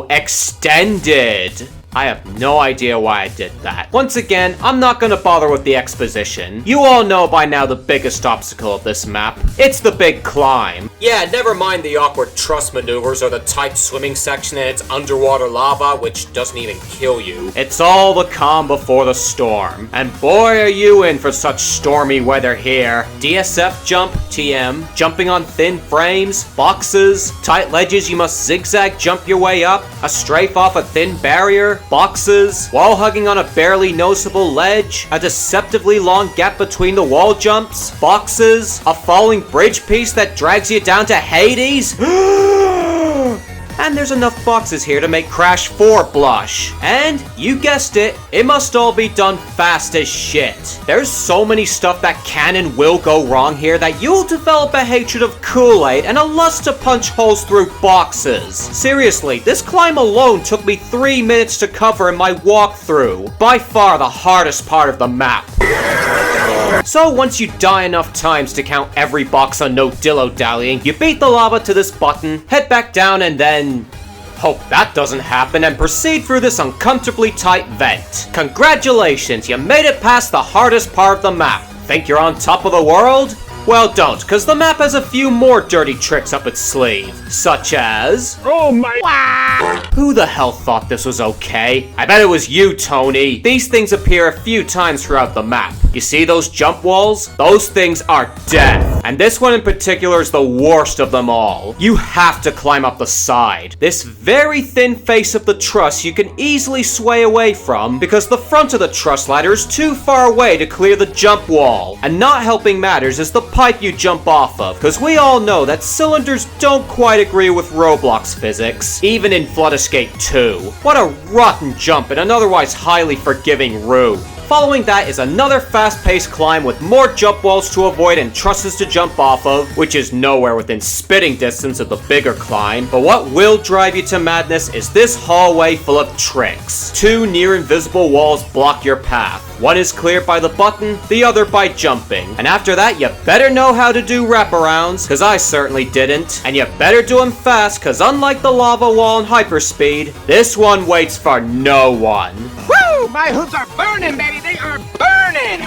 [SPEAKER 1] Extended. I have no idea why I did that. Once again, I'm not gonna bother with the exposition. You all know by now the biggest obstacle of this map. It's the big climb. Yeah, never mind the awkward truss maneuvers or the tight swimming section and its underwater lava, which doesn't even kill you. It's all the calm before the storm. And boy are you in for such stormy weather here. DSF jump, TM, jumping on thin frames, boxes, tight ledges you must zigzag jump your way up, a strafe off a thin barrier, boxes, wall hugging on a barely noticeable ledge, a deceptively long gap between the wall jumps, boxes, a falling bridge piece that drags you down to Hades. And there's enough boxes here to make Crash 4 blush. And, you guessed it, it must all be done fast as shit. There's so many stuff that can and will go wrong here that you'll develop a hatred of Kool-Aid and a lust to punch holes through boxes. Seriously, this climb alone took me 3 minutes to cover in my walkthrough. By far the hardest part of the map. So once you die enough times to count every box on no dillo-dallying, you beat the lava to this button, head back down, and then hope that doesn't happen and proceed through this uncomfortably tight vent. Congratulations, you made it past the hardest part of the map. Think you're on top of the world? Well, don't, because the map has a few more dirty tricks up its sleeve, such as...
[SPEAKER 3] Oh my...
[SPEAKER 1] Who the hell thought this was okay? I bet it was you, Tony. These things appear a few times throughout the map. You see those jump walls? Those things are death. And this one in particular is the worst of them all. You have to climb up the side. This very thin face of the truss you can easily sway away from because the front of the truss ladder is too far away to clear the jump wall. And not helping matters is the pipe you jump off of, because we all know that cylinders don't quite agree with Roblox physics, even in Flood Escape 2. What a rotten jump in an otherwise highly forgiving room. Following that is another fast-paced climb with more jump walls to avoid and trusses to jump off of, which is nowhere within spitting distance of the bigger climb. But what will drive you to madness is this hallway full of tricks. 2 near-invisible walls block your path. One is cleared by the button, the other by jumping. And after that, you better know how to do wraparounds, cause I certainly didn't. And you better do them fast, cause unlike the lava wall and hyperspeed, this one waits for no one.
[SPEAKER 3] Woo! My hooves are burning, baby! They are burning!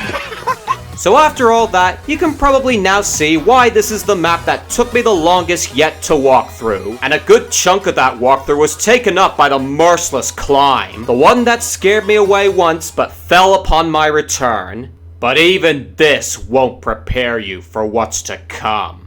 [SPEAKER 1] So after all that, you can probably now see why this is the map that took me the longest yet to walk through. And a good chunk of that walkthrough was taken up by the merciless climb. The one that scared me away once but fell upon my return. But even this won't prepare you for what's to come.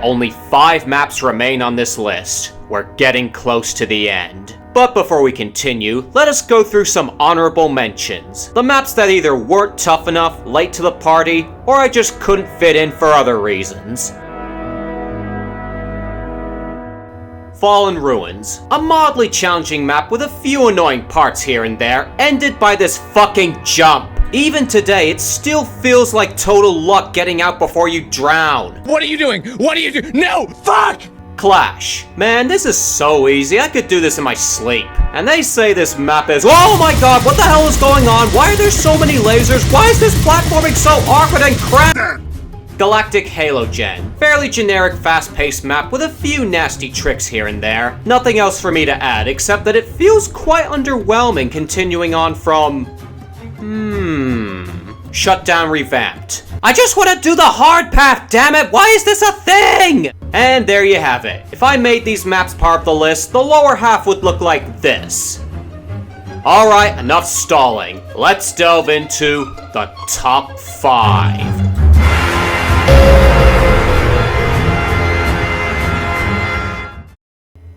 [SPEAKER 1] Only 5 maps remain on this list. We're getting close to the end. But before we continue, let us go through some honorable mentions. The maps that either weren't tough enough, late to the party, or I just couldn't fit in for other reasons. Fallen Ruins, a mildly challenging map with a few annoying parts here and there, ended by this fucking jump. Even today, it still feels like total luck getting out before you drown.
[SPEAKER 2] What are you doing? What are you doing? No! Fuck!
[SPEAKER 1] Clash. Man, this is so easy. I could do this in my sleep. And they say this map is— oh my god, what the hell is going on? Why are there so many lasers? Why is this platforming so awkward and crap? Galactic Halogen. Fairly generic, fast-paced map with a few nasty tricks here and there. Nothing else for me to add, except that it feels quite underwhelming continuing on from— Shutdown Revamped. I just want to do the hard path, damn it! Why is this a thing? And there you have it. If I made these maps part of the list, the lower half would look like this. Alright, enough stalling. Let's delve into the top 5.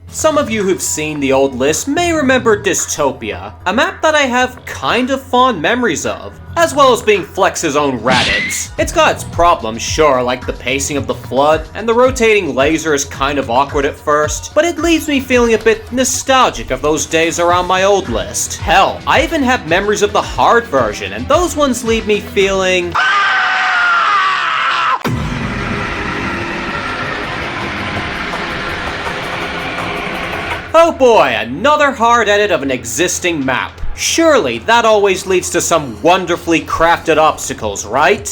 [SPEAKER 1] Some of you who've seen the old list may remember Dystopia, a map that I have kind of fond memories of, as well as being Flex's own Raditz. It's got its problems, sure, like the pacing of the flood, and the rotating laser is kind of awkward at first, but it leaves me feeling a bit nostalgic of those days around my old list. Hell, I even have memories of the hard version, and those ones leave me feeling— oh boy, another hard edit of an existing map. Surely that always leads to some wonderfully crafted obstacles, right?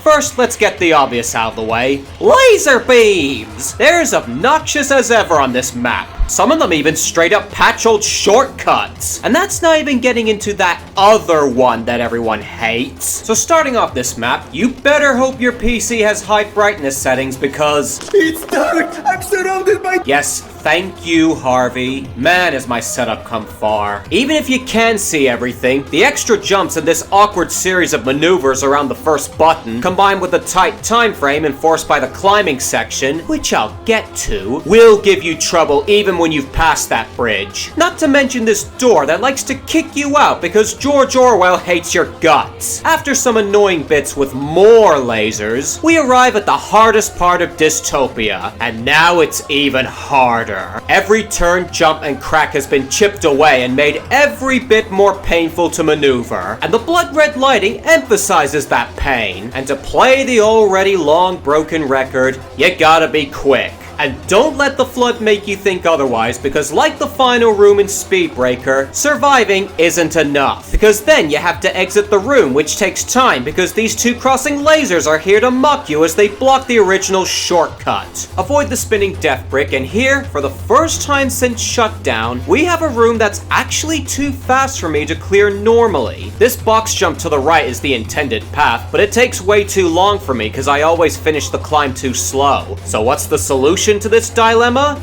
[SPEAKER 1] First, let's get the obvious out of the way. Laser beams! They're as obnoxious as ever on this map. Some of them even straight up patch old shortcuts. And that's not even getting into that other one that everyone hates. So starting off this map, you better hope your PC has high brightness settings because—
[SPEAKER 5] It's dark! I'm surrounded by—
[SPEAKER 1] yes, thank you, Harvey. Man, has my setup come far. Even if you can see everything, the extra jumps and this awkward series of maneuvers around the first button, combined with the tight time frame enforced by the climbing section, which I'll get to, will give you trouble even when you've passed that bridge. Not to mention this door that likes to kick you out because George Orwell hates your guts. After some annoying bits with more lasers, we arrive at the hardest part of Dystopia, and now it's even harder. Every turn, jump, and crack has been chipped away and made every bit more painful to maneuver, and the blood red lighting emphasizes that pain. And to play the already long broken record, you gotta be quick. And don't let the flood make you think otherwise, because like the final room in Speedbreaker, surviving isn't enough. Because then you have to exit the room, which takes time because these 2 crossing lasers are here to mock you as they block the original shortcut. Avoid the spinning death brick, and here, for the first time since Shutdown, we have a room that's actually too fast for me to clear normally. This box jump to the right is the intended path, but it takes way too long for me because I always finish the climb too slow. So what's the solution to this dilemma?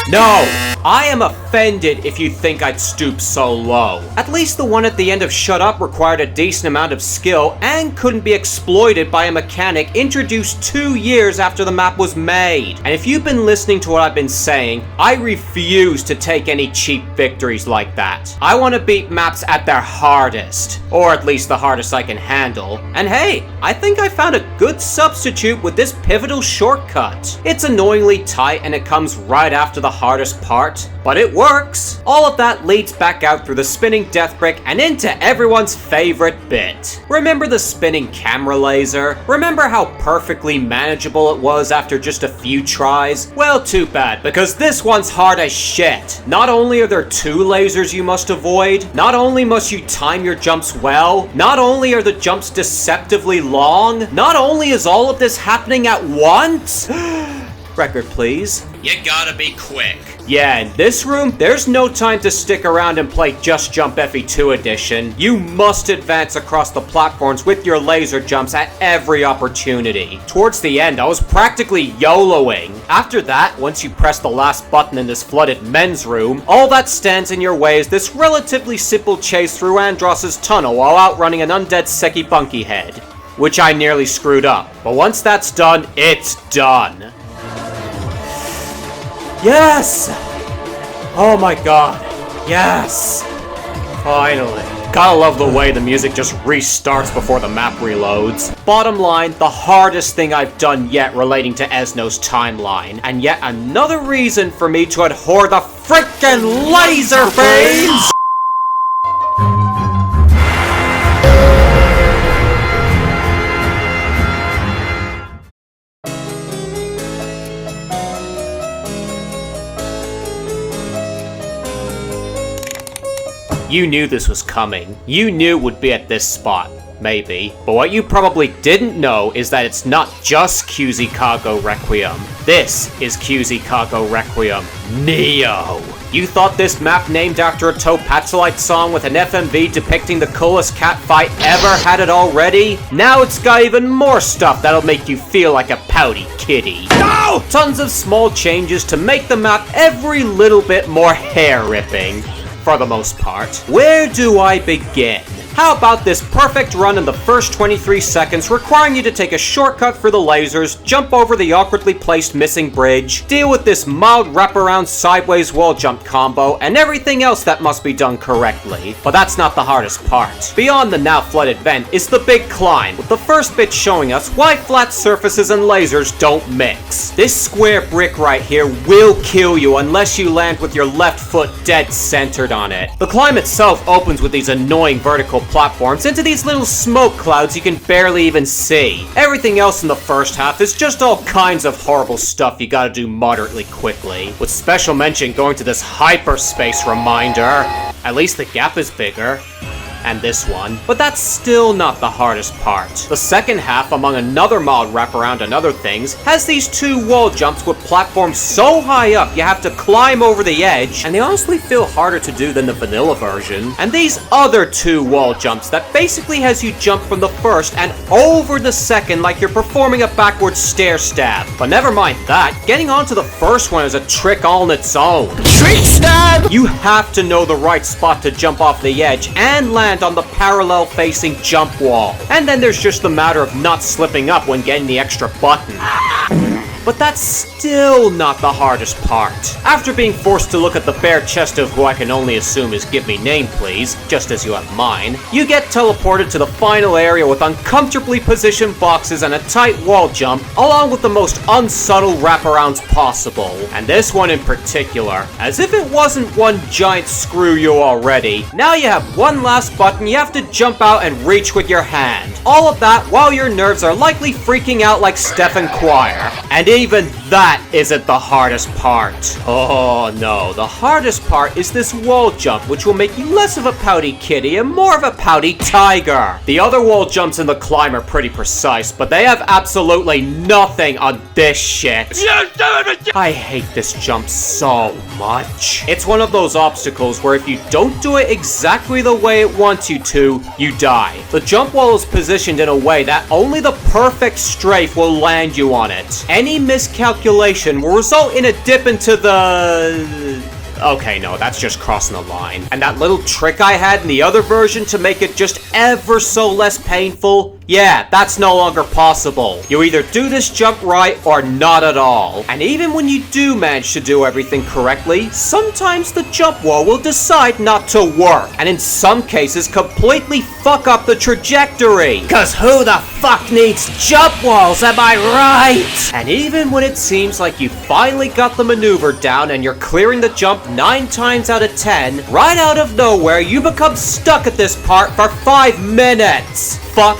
[SPEAKER 1] No! I am offended if you think I'd stoop so low. At least the one at the end of Shut Up required a decent amount of skill and couldn't be exploited by a mechanic introduced 2 years after the map was made. And if you've been listening to what I've been saying, I refuse to take any cheap victories like that. I want to beat maps at their hardest, or at least the hardest I can handle. And hey, I think I found a good substitute with this pivotal shortcut. It's annoyingly tight and it comes right after the hardest part, but it works. All of that leads back out through the spinning death brick and into everyone's favorite bit. Remember the spinning camera laser? Remember how perfectly manageable it was after just a few tries? Well, too bad, because this one's hard as shit. Not only are there 2 lasers you must avoid, not only must you time your jumps well, not only are the jumps deceptively long, not only is all of this happening at once. Record, please. You gotta be quick. Yeah, in this room, there's no time to stick around and play Just Jump FE2 edition. You must advance across the platforms with your laser jumps at every opportunity. Towards the end, I was practically YOLOing. After that, once you press the last button in this flooded men's room, all that stands in your way is this relatively simple chase through Andross's tunnel while outrunning an undead Seki Bunky head, which I nearly screwed up. But once that's done, it's done. Yes! Oh my god. Yes! Finally. Gotta love the way the music just restarts before the map reloads. Bottom line, the hardest thing I've done yet relating to Esno's timeline. And yet another reason for me to abhor the frickin' laser beams! You knew this was coming. You knew it would be at this spot. Maybe. But what you probably didn't know is that it's not just QZ Kago Requiem. This is QZ Kago Requiem Neo. You thought this map named after a Topatzolite song with an FMV depicting the coolest cat fight ever had it already? Now it's got even more stuff that'll make you feel like a pouty kitty. No! Tons of small changes to make the map every little bit more hair-ripping. For the most part. Where do I begin? How about this perfect run in the first 23 seconds, requiring you to take a shortcut for the lasers, jump over the awkwardly placed missing bridge, deal with this mild wraparound sideways wall jump combo, and everything else that must be done correctly. But that's not the hardest part. Beyond the now flooded vent is the big climb, with the first bit showing us why flat surfaces and lasers don't mix. This square brick right here will kill you unless you land with your left foot dead centered on it. The climb itself opens with these annoying vertical platforms into these little smoke clouds you can barely even see. Everything else in the first half is just all kinds of horrible stuff you gotta do moderately quickly, with special mention going to this hyperspace reminder. At least the gap is bigger. And this one. But that's still not the hardest part. The second half, among another mild wraparound and other things, has these 2 wall jumps with platforms so high up you have to climb over the edge, and they honestly feel harder to do than the vanilla version. And these other 2 wall jumps that basically has you jump from the first and over the second like you're performing a backward stair stab. But never mind that, getting onto the first one is a trick all on its own. Trick stab! You have to know the right spot to jump off the edge and land on the parallel facing jump wall. And then there's just the matter of not slipping up when getting the extra button. But that's still not the hardest part. After being forced to look at the bare chest of who I can only assume is Give Me Name Please, just as you have mine, you get teleported to the final area with uncomfortably positioned boxes and a tight wall jump, along with the most unsubtle wraparounds possible. And this one in particular, as if it wasn't one giant screw you already, now you have one last button you have to jump out and reach with your hand. All of that while your nerves are likely freaking out like Stephen Choir. And even that isn't the hardest part. Oh no, the hardest part is this wall jump, which will make you less of a pouty kitty and more of a pouty tiger. The other wall jumps in the climb are pretty precise, but they have absolutely nothing on this shit. I hate this jump so much. It's one of those obstacles where if you don't do it exactly the way it wants you to, you die. The jump wall is positioned in a way that only the perfect strafe will land you on it. Any miscalculation will result in a dip into the Okay, no, that's just crossing the line. And that little trick I had in the other version to make it just ever so less painful, yeah, that's no longer possible. You either do this jump right or not at all. And even when you do manage to do everything correctly, sometimes the jump wall will decide not to work, and in some cases completely fuck up the trajectory. Cause who the fuck needs jump walls, am I right? And even when it seems like you finally got the maneuver down and you're clearing the jump 9 times out of 10, right out of nowhere you become stuck at this part for 5 minutes. Fuck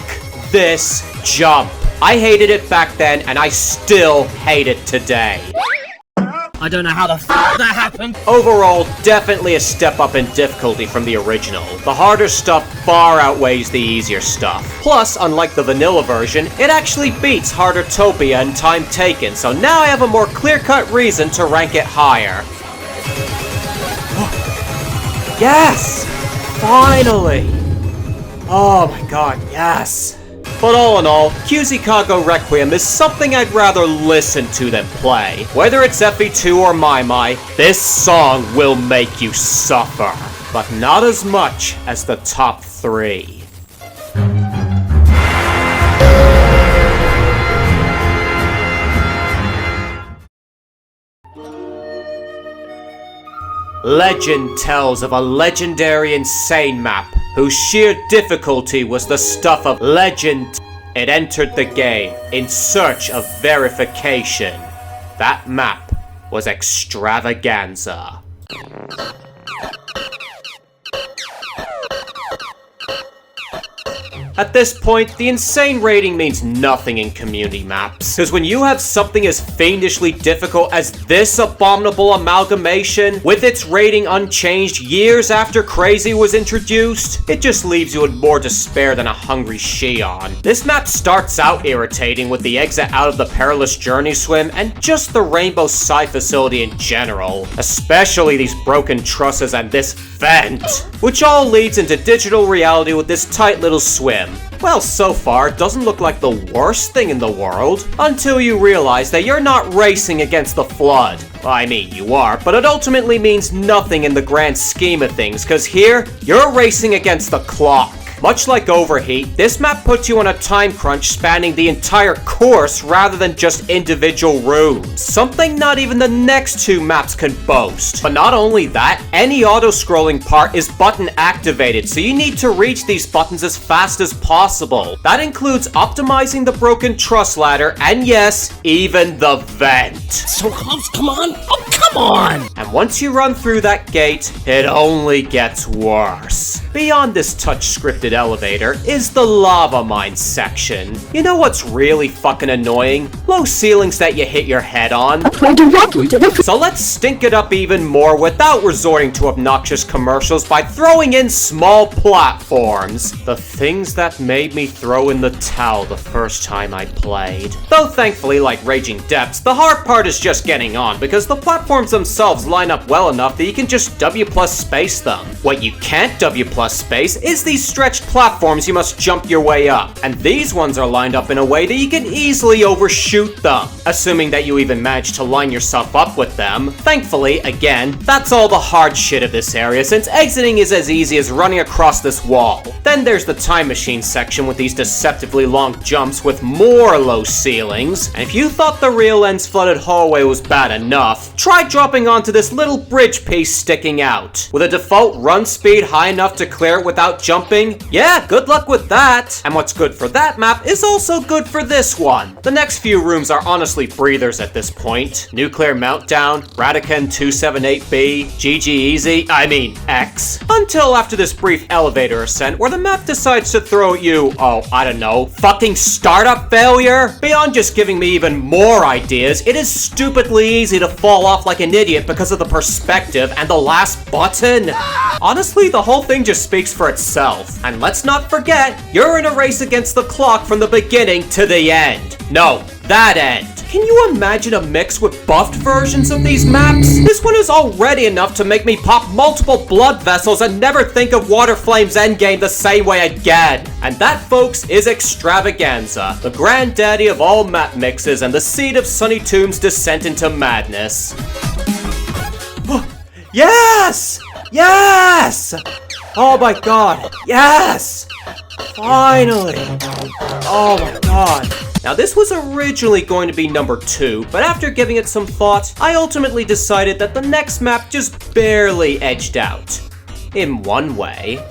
[SPEAKER 1] this jump. I hated it back then, and I still hate it today.
[SPEAKER 6] I don't know how the f that happened.
[SPEAKER 1] Overall, definitely a step up in difficulty from the original. The harder stuff far outweighs the easier stuff. Plus, unlike the vanilla version, it actually beats Hardertopia in time taken, so now I have a more clear-cut reason to rank it higher. Yes! Finally! Oh my god, yes! But all in all, QZCago Requiem is something I'd rather listen to than play. Whether it's FE2 or My, this song will make you suffer. But not as much as the top 3. Legend tells of a legendary insane map whose sheer difficulty was the stuff of legend. It entered the game in search of verification. That map was Extravaganza. At this point, the insane rating means nothing in community maps. Because when you have something as fiendishly difficult as this abominable amalgamation, with its rating unchanged years after Crazy was introduced, it just leaves you in more despair than a hungry Shion. This map starts out irritating with the exit out of the Perilous Journey swim and just the Rainbow Sci facility in general. Especially these broken trusses and this vent, which all leads into digital reality with this tight little swim. Well, so far, it doesn't look like the worst thing in the world, until you realize that you're not racing against the flood. I mean, you are, but it ultimately means nothing in the grand scheme of things, cause here, you're racing against the clock. Much like Overheat, this map puts you on a time crunch spanning the entire course rather than just individual rooms. Something not even the next 2 maps can boast. But not only that, any auto-scrolling part is button activated, so you need to reach these buttons as fast as possible. That includes optimizing the broken truss ladder, and yes, even the vent.
[SPEAKER 6] So close, come on. Oh, come on.
[SPEAKER 1] And once you run through that gate, it only gets worse. Beyond this touch-scripted elevator is the lava mine section. You know what's really fucking annoying? Low ceilings that you hit your head on. So let's stink it up even more without resorting to obnoxious commercials by throwing in small platforms. The things that made me throw in the towel the first time I played. Though thankfully, like Raging Depths, the hard part is just getting on because the platforms themselves line up well enough that you can just W+ space them. What you can't W+ space is these stretched platforms you must jump your way up, and these ones are lined up in a way that you can easily overshoot them, assuming that you even manage to line yourself up with them. Thankfully, again, that's all the hard shit of this area, since exiting is as easy as running across this wall. Then there's the time machine section with these deceptively long jumps with more low ceilings, and if you thought the real lens flooded hallway was bad enough, try dropping onto this little bridge piece sticking out. With a default run speed high enough to clear it without jumping, yeah, good luck with that. And what's good for that map is also good for this one. The next few rooms are honestly breathers at this point. Nuclear Meltdown, Radican 278B, GG Easy, X. Until after this brief elevator ascent where the map decides to throw at you, oh, I don't know, fucking startup failure? Beyond just giving me even more ideas, it is stupidly easy to fall off like an idiot because of the perspective and the last button. Honestly, the whole thing just speaks for itself. And let's not forget, you're in a race against the clock from the beginning to the end. No, that end. Can you imagine a mix with buffed versions of these maps? This one is already enough to make me pop multiple blood vessels and never think of Water Flame's endgame the same way again. And that, folks, is Extravaganza, the granddaddy of all map mixes and the seed of Sunny Tomb's descent into madness. Yes! Yes! Oh my god, yes! Finally! Oh my god. Now this was originally going to be number 2, but after giving it some thought, I ultimately decided that the next map just barely edged out. In one way.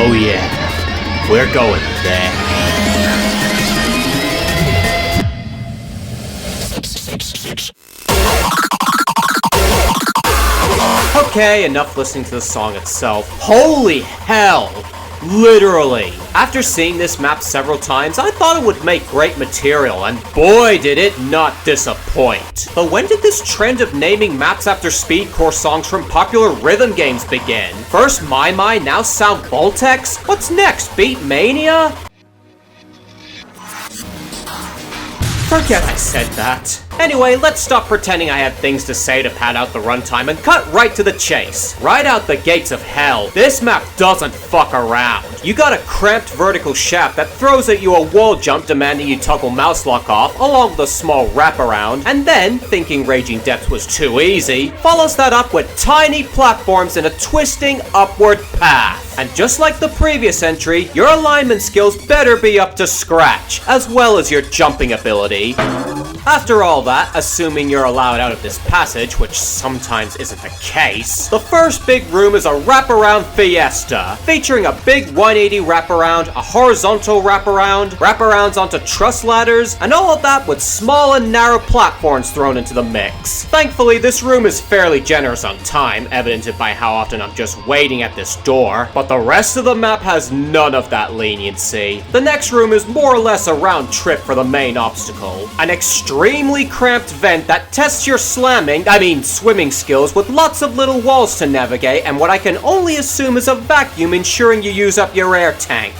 [SPEAKER 1] Oh yeah, we're going there. Okay, enough listening to the song itself. Holy hell! Literally. After seeing this map several times, I thought it would make great material, and boy did it not disappoint. But when did this trend of naming maps after speedcore songs from popular rhythm games begin? First My My, now Sound Voltex? What's next, Beat Mania? Forget I said that. Anyway, let's stop pretending I have things to say to pad out the runtime and cut right to the chase. Right out the gates of hell, this map doesn't fuck around. You got a cramped vertical shaft that throws at you a wall jump demanding you toggle mouse lock off, along with a small wraparound, and then, thinking Raging Depths was too easy, follows that up with tiny platforms in a twisting upward path. And just like the previous entry, your alignment skills better be up to scratch, as well as your jumping ability. After all that, assuming you're allowed out of this passage, which sometimes isn't the case, the first big room is a wraparound fiesta, featuring a big 180 wraparound, a horizontal wraparound, wraparounds onto truss ladders, and all of that with small and narrow platforms thrown into the mix. Thankfully, this room is fairly generous on time, evidenced by how often I'm just waiting at this door, but the rest of the map has none of that leniency. The next room is more or less a round trip for the main obstacle, an extremely cramped vent that tests your swimming skills with lots of little walls to navigate and what I can only assume is a vacuum ensuring you use up your air tank.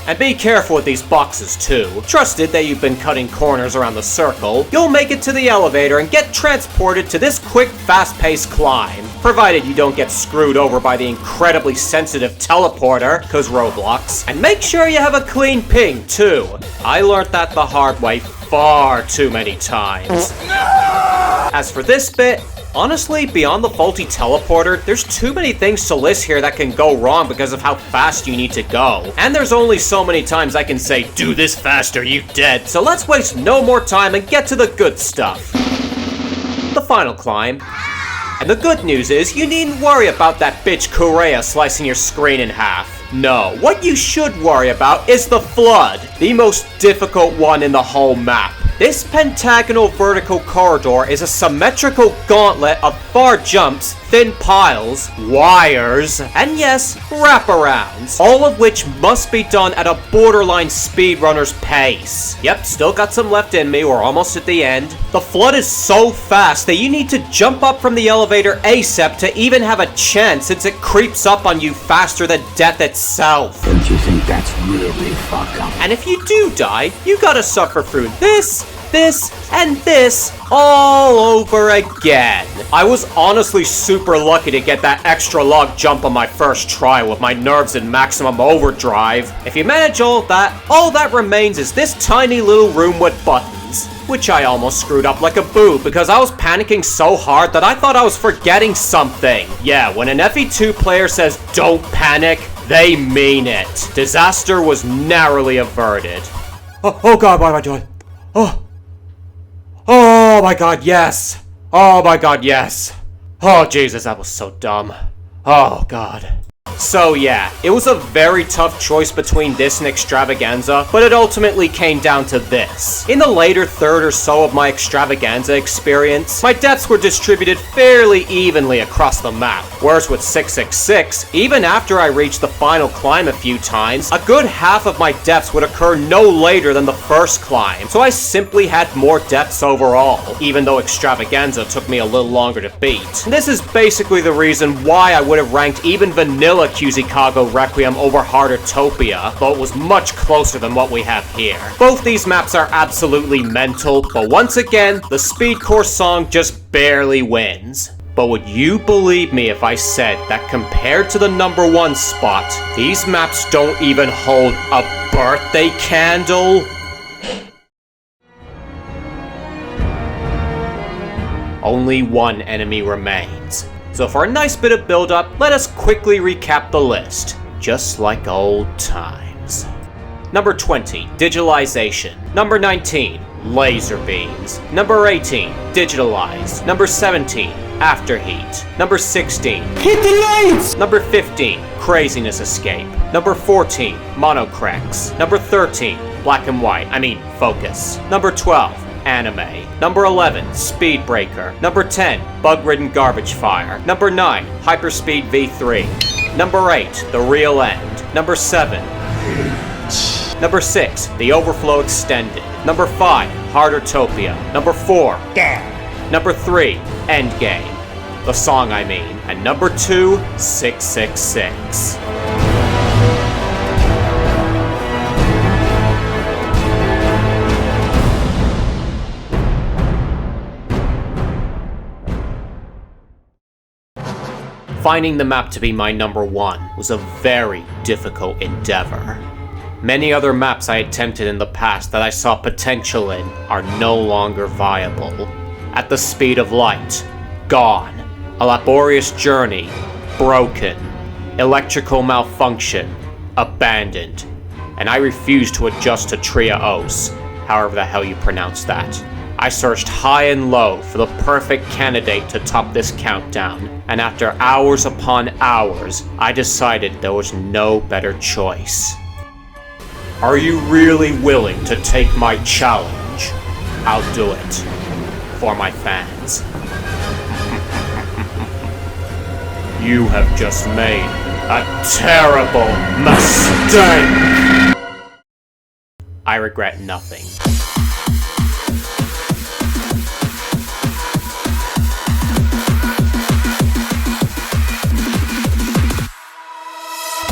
[SPEAKER 1] And be careful with these boxes too. Trusted that you've been cutting corners around the circle, you'll make it to the elevator and get transported to this quick, fast-paced climb. Provided you don't get screwed over by the incredibly sensitive teleporter, cause Roblox. And make sure you have a clean ping too. I learned that the hard way far too many times. As for this bit, honestly, beyond the faulty teleporter, there's too many things to list here that can go wrong because of how fast you need to go. And there's only so many times I can say, do this faster, you dead. So let's waste no more time and get to the good stuff. The final climb. And the good news is, you needn't worry about that bitch Kureya slicing your screen in half. No, what you should worry about is the flood, the most difficult one in the whole map. This pentagonal vertical corridor is a symmetrical gauntlet of far jumps, thin piles, wires, and yes, wraparounds, all of which must be done at a borderline speedrunner's pace. Yep, still got some left in me, we're almost at the end. The flood is so fast that you need to jump up from the elevator ASAP to even have a chance, since it creeps up on you faster than death itself.
[SPEAKER 5] Don't you think that's really fucked up?
[SPEAKER 1] And if you do die, you gotta suffer through this, and this all over again. I was honestly super lucky to get that extra log jump on my first try with my nerves in maximum overdrive. If you manage all that remains is this tiny little room with buttons, which I almost screwed up like a boob because I was panicking so hard that I thought I was forgetting something. Yeah, when an FE2 player says don't panic, they mean it. Disaster was narrowly averted. Oh god, what am I doing? Oh my god, yes! Oh my god, yes! Oh Jesus, that was so dumb. Oh god. So yeah, it was a very tough choice between this and Extravaganza, but it ultimately came down to this. In the later third or so of my Extravaganza experience, my deaths were distributed fairly evenly across the map, whereas with 666, even after I reached the final climb a few times, a good half of my deaths would occur no later than the first climb, so I simply had more deaths overall, even though Extravaganza took me a little longer to beat. This is basically the reason why I would have ranked even vanilla Qzikago Requiem over Heartopia, though it was much closer than what we have here. Both these maps are absolutely mental, but once again, the speedcore song just barely wins. But would you believe me if I said that compared to the number 1 spot, these maps don't even hold a birthday candle? Only one enemy remains. So for a nice bit of build-up, let us quickly recap the list, just like old times. Number 20, Digitalization. Number 19, Laser Beams. Number 18, Digitalize. Number 17, Afterheat. Number 16, Hit the Lights! Number 15, Craziness Escape. Number 14, Monocrex. Number 13, Black and White, Focus. Number 12, Anime. Number 11, Speedbreaker. Number 10, Bug-Ridden Garbage Fire. Number 9, Hyperspeed V3. Number 8, The Real End. Number 7, Number 6, The Overflow Extended. Number 5, Hardertopia. Number 4, Number 3, Endgame. The song, And number 2, 666. Finding the map to be my number 1 was a very difficult endeavor. Many other maps I attempted in the past that I saw potential in are no longer viable. At the Speed of Light, gone. A Laborious Journey, broken. Electrical Malfunction, abandoned. And I refuse to adjust to Triaos, however the hell you pronounce that. I searched high and low for the perfect candidate to top this countdown, and after hours upon hours, I decided there was no better choice. Are you really willing to take my challenge? I'll do it. For my fans. You have just made a terrible mistake! I regret nothing.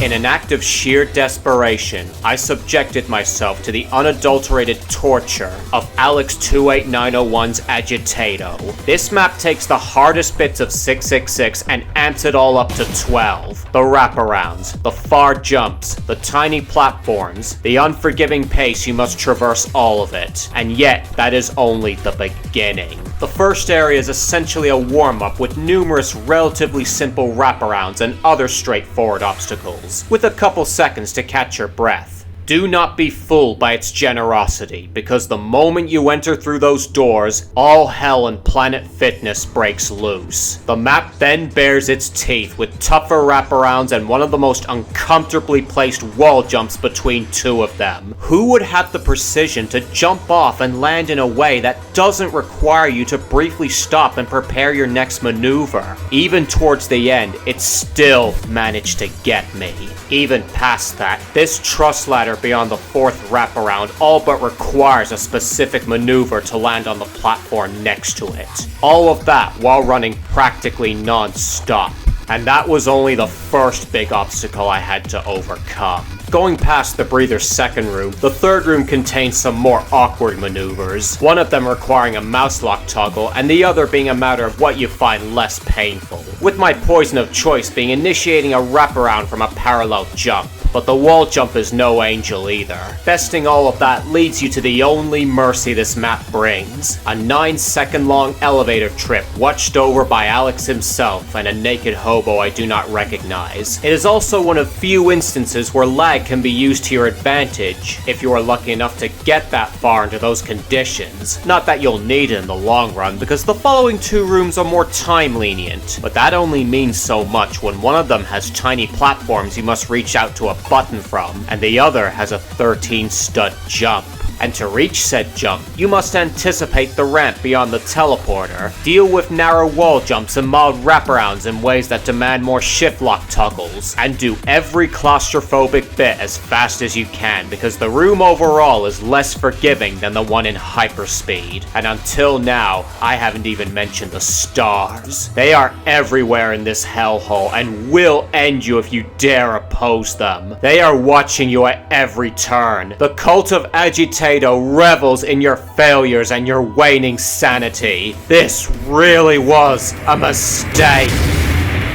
[SPEAKER 1] In an act of sheer desperation, I subjected myself to the unadulterated torture of Alex 28901's Agitato. This map takes the hardest bits of 666 and amps it all up to 12. The wraparounds, the far jumps, the tiny platforms, the unforgiving pace you must traverse all of it. And yet, that is only the beginning. The first area is essentially a warm-up with numerous relatively simple wraparounds and other straightforward obstacles, with a couple seconds to catch your breath. Do not be fooled by its generosity, because the moment you enter through those doors, all hell in Planet Fitness breaks loose. The map then bares its teeth with tougher wraparounds and one of the most uncomfortably placed wall jumps between two of them. Who would have the precision to jump off and land in a way that doesn't require you to briefly stop and prepare your next maneuver? Even towards the end, it still managed to get me. Even past that, this truss ladder beyond the fourth wraparound all but requires a specific maneuver to land on the platform next to it. All of that while running practically non-stop. And that was only the first big obstacle I had to overcome. Going past the breather's second room, the third room contains some more awkward maneuvers, one of them requiring a mouse lock toggle and the other being a matter of what you find less painful, with my poison of choice being initiating a wraparound from a parallel jump. But the wall jump is no angel either. Besting all of that leads you to the only mercy this map brings. A 9-second long elevator trip watched over by Alex himself and a naked hobo I do not recognize. It is also one of few instances where lag can be used to your advantage, if you are lucky enough to get that far into those conditions. Not that you'll need it in the long run, because the following two rooms are more time lenient, but that only means so much when one of them has tiny platforms you must reach out to a button from, and the other has a 13-stud jump. And to reach said jump, you must anticipate the ramp beyond the teleporter, deal with narrow wall jumps and mild wraparounds in ways that demand more shift lock toggles, and do every claustrophobic bit as fast as you can, because the room overall is less forgiving than the one in hyperspeed. And until now, I haven't even mentioned the stars. They are everywhere in this hellhole and will end you if you dare oppose them. They are watching you at every turn. The cult of agitation Agitato revels in your failures and your waning sanity. This really was a mistake.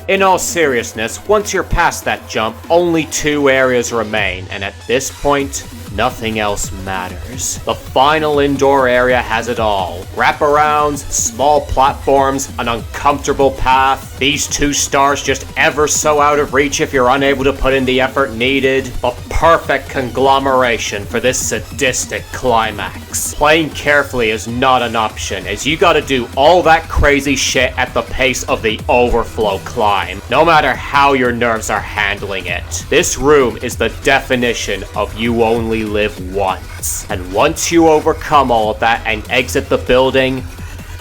[SPEAKER 1] In all seriousness, once you're past that jump, only 2 areas remain, and at this point, nothing else matters. The final indoor area has it all. Wraparounds, small platforms, an uncomfortable path, these 2 stars just ever so out of reach if you're unable to put in the effort needed. The perfect conglomeration for this sadistic climax. Playing carefully is not an option, as you gotta do all that crazy shit at the pace of the overflow climb, no matter how your nerves are handling it. This room is the definition of you only live once. And once you overcome all of that and exit the building,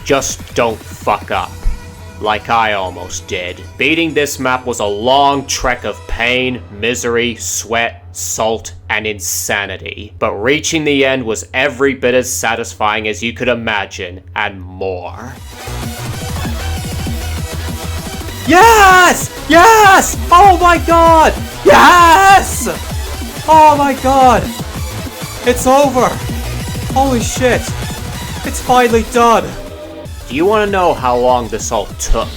[SPEAKER 1] just don't fuck up. Like I almost did. Beating this map was a long trek of pain, misery, sweat, salt, and insanity. But reaching the end was every bit as satisfying as you could imagine, and more. Yes! Yes! Oh my god! Yes! Oh my god! It's over! Holy shit! It's finally done! Do you want to know how long this all took?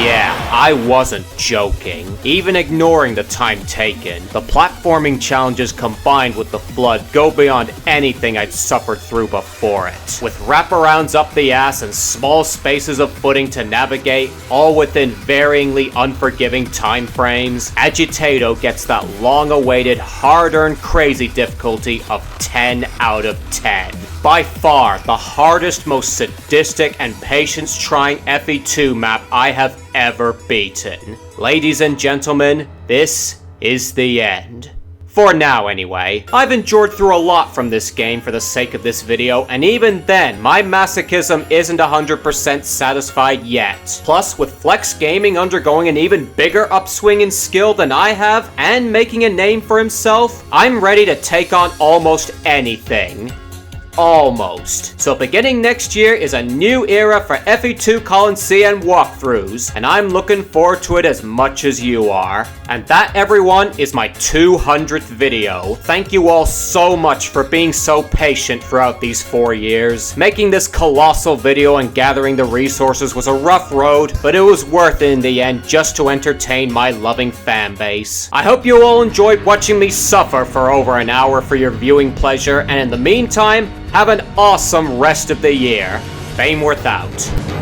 [SPEAKER 1] Yeah, I wasn't joking. Even ignoring the time taken, the platforming challenges combined with the flood go beyond anything I'd suffered through before it. With wraparounds up the ass and small spaces of footing to navigate, all within varyingly unforgiving time frames, Agitato gets that long-awaited, hard-earned crazy difficulty of 10 out of 10. By far, the hardest, most sadistic, and patience-trying FE2 map I have ever beaten. Ladies and gentlemen, this is the end. For now, anyway. I've endured through a lot from this game for the sake of this video, and even then, my masochism isn't 100% satisfied yet. Plus, with Flex Gaming undergoing an even bigger upswing in skill than I have, and making a name for himself, I'm ready to take on almost anything. Almost. So beginning next year is a new era for FE2 CN walkthroughs, and I'm looking forward to it as much as you are. And that, everyone, is my 200th video. Thank you all so much for being so patient throughout these 4 years. Making this colossal video and gathering the resources was a rough road, but it was worth it in the end just to entertain my loving fan base. I hope you all enjoyed watching me suffer for over an hour for your viewing pleasure, and in the meantime, have an awesome rest of the year. Fameworth out.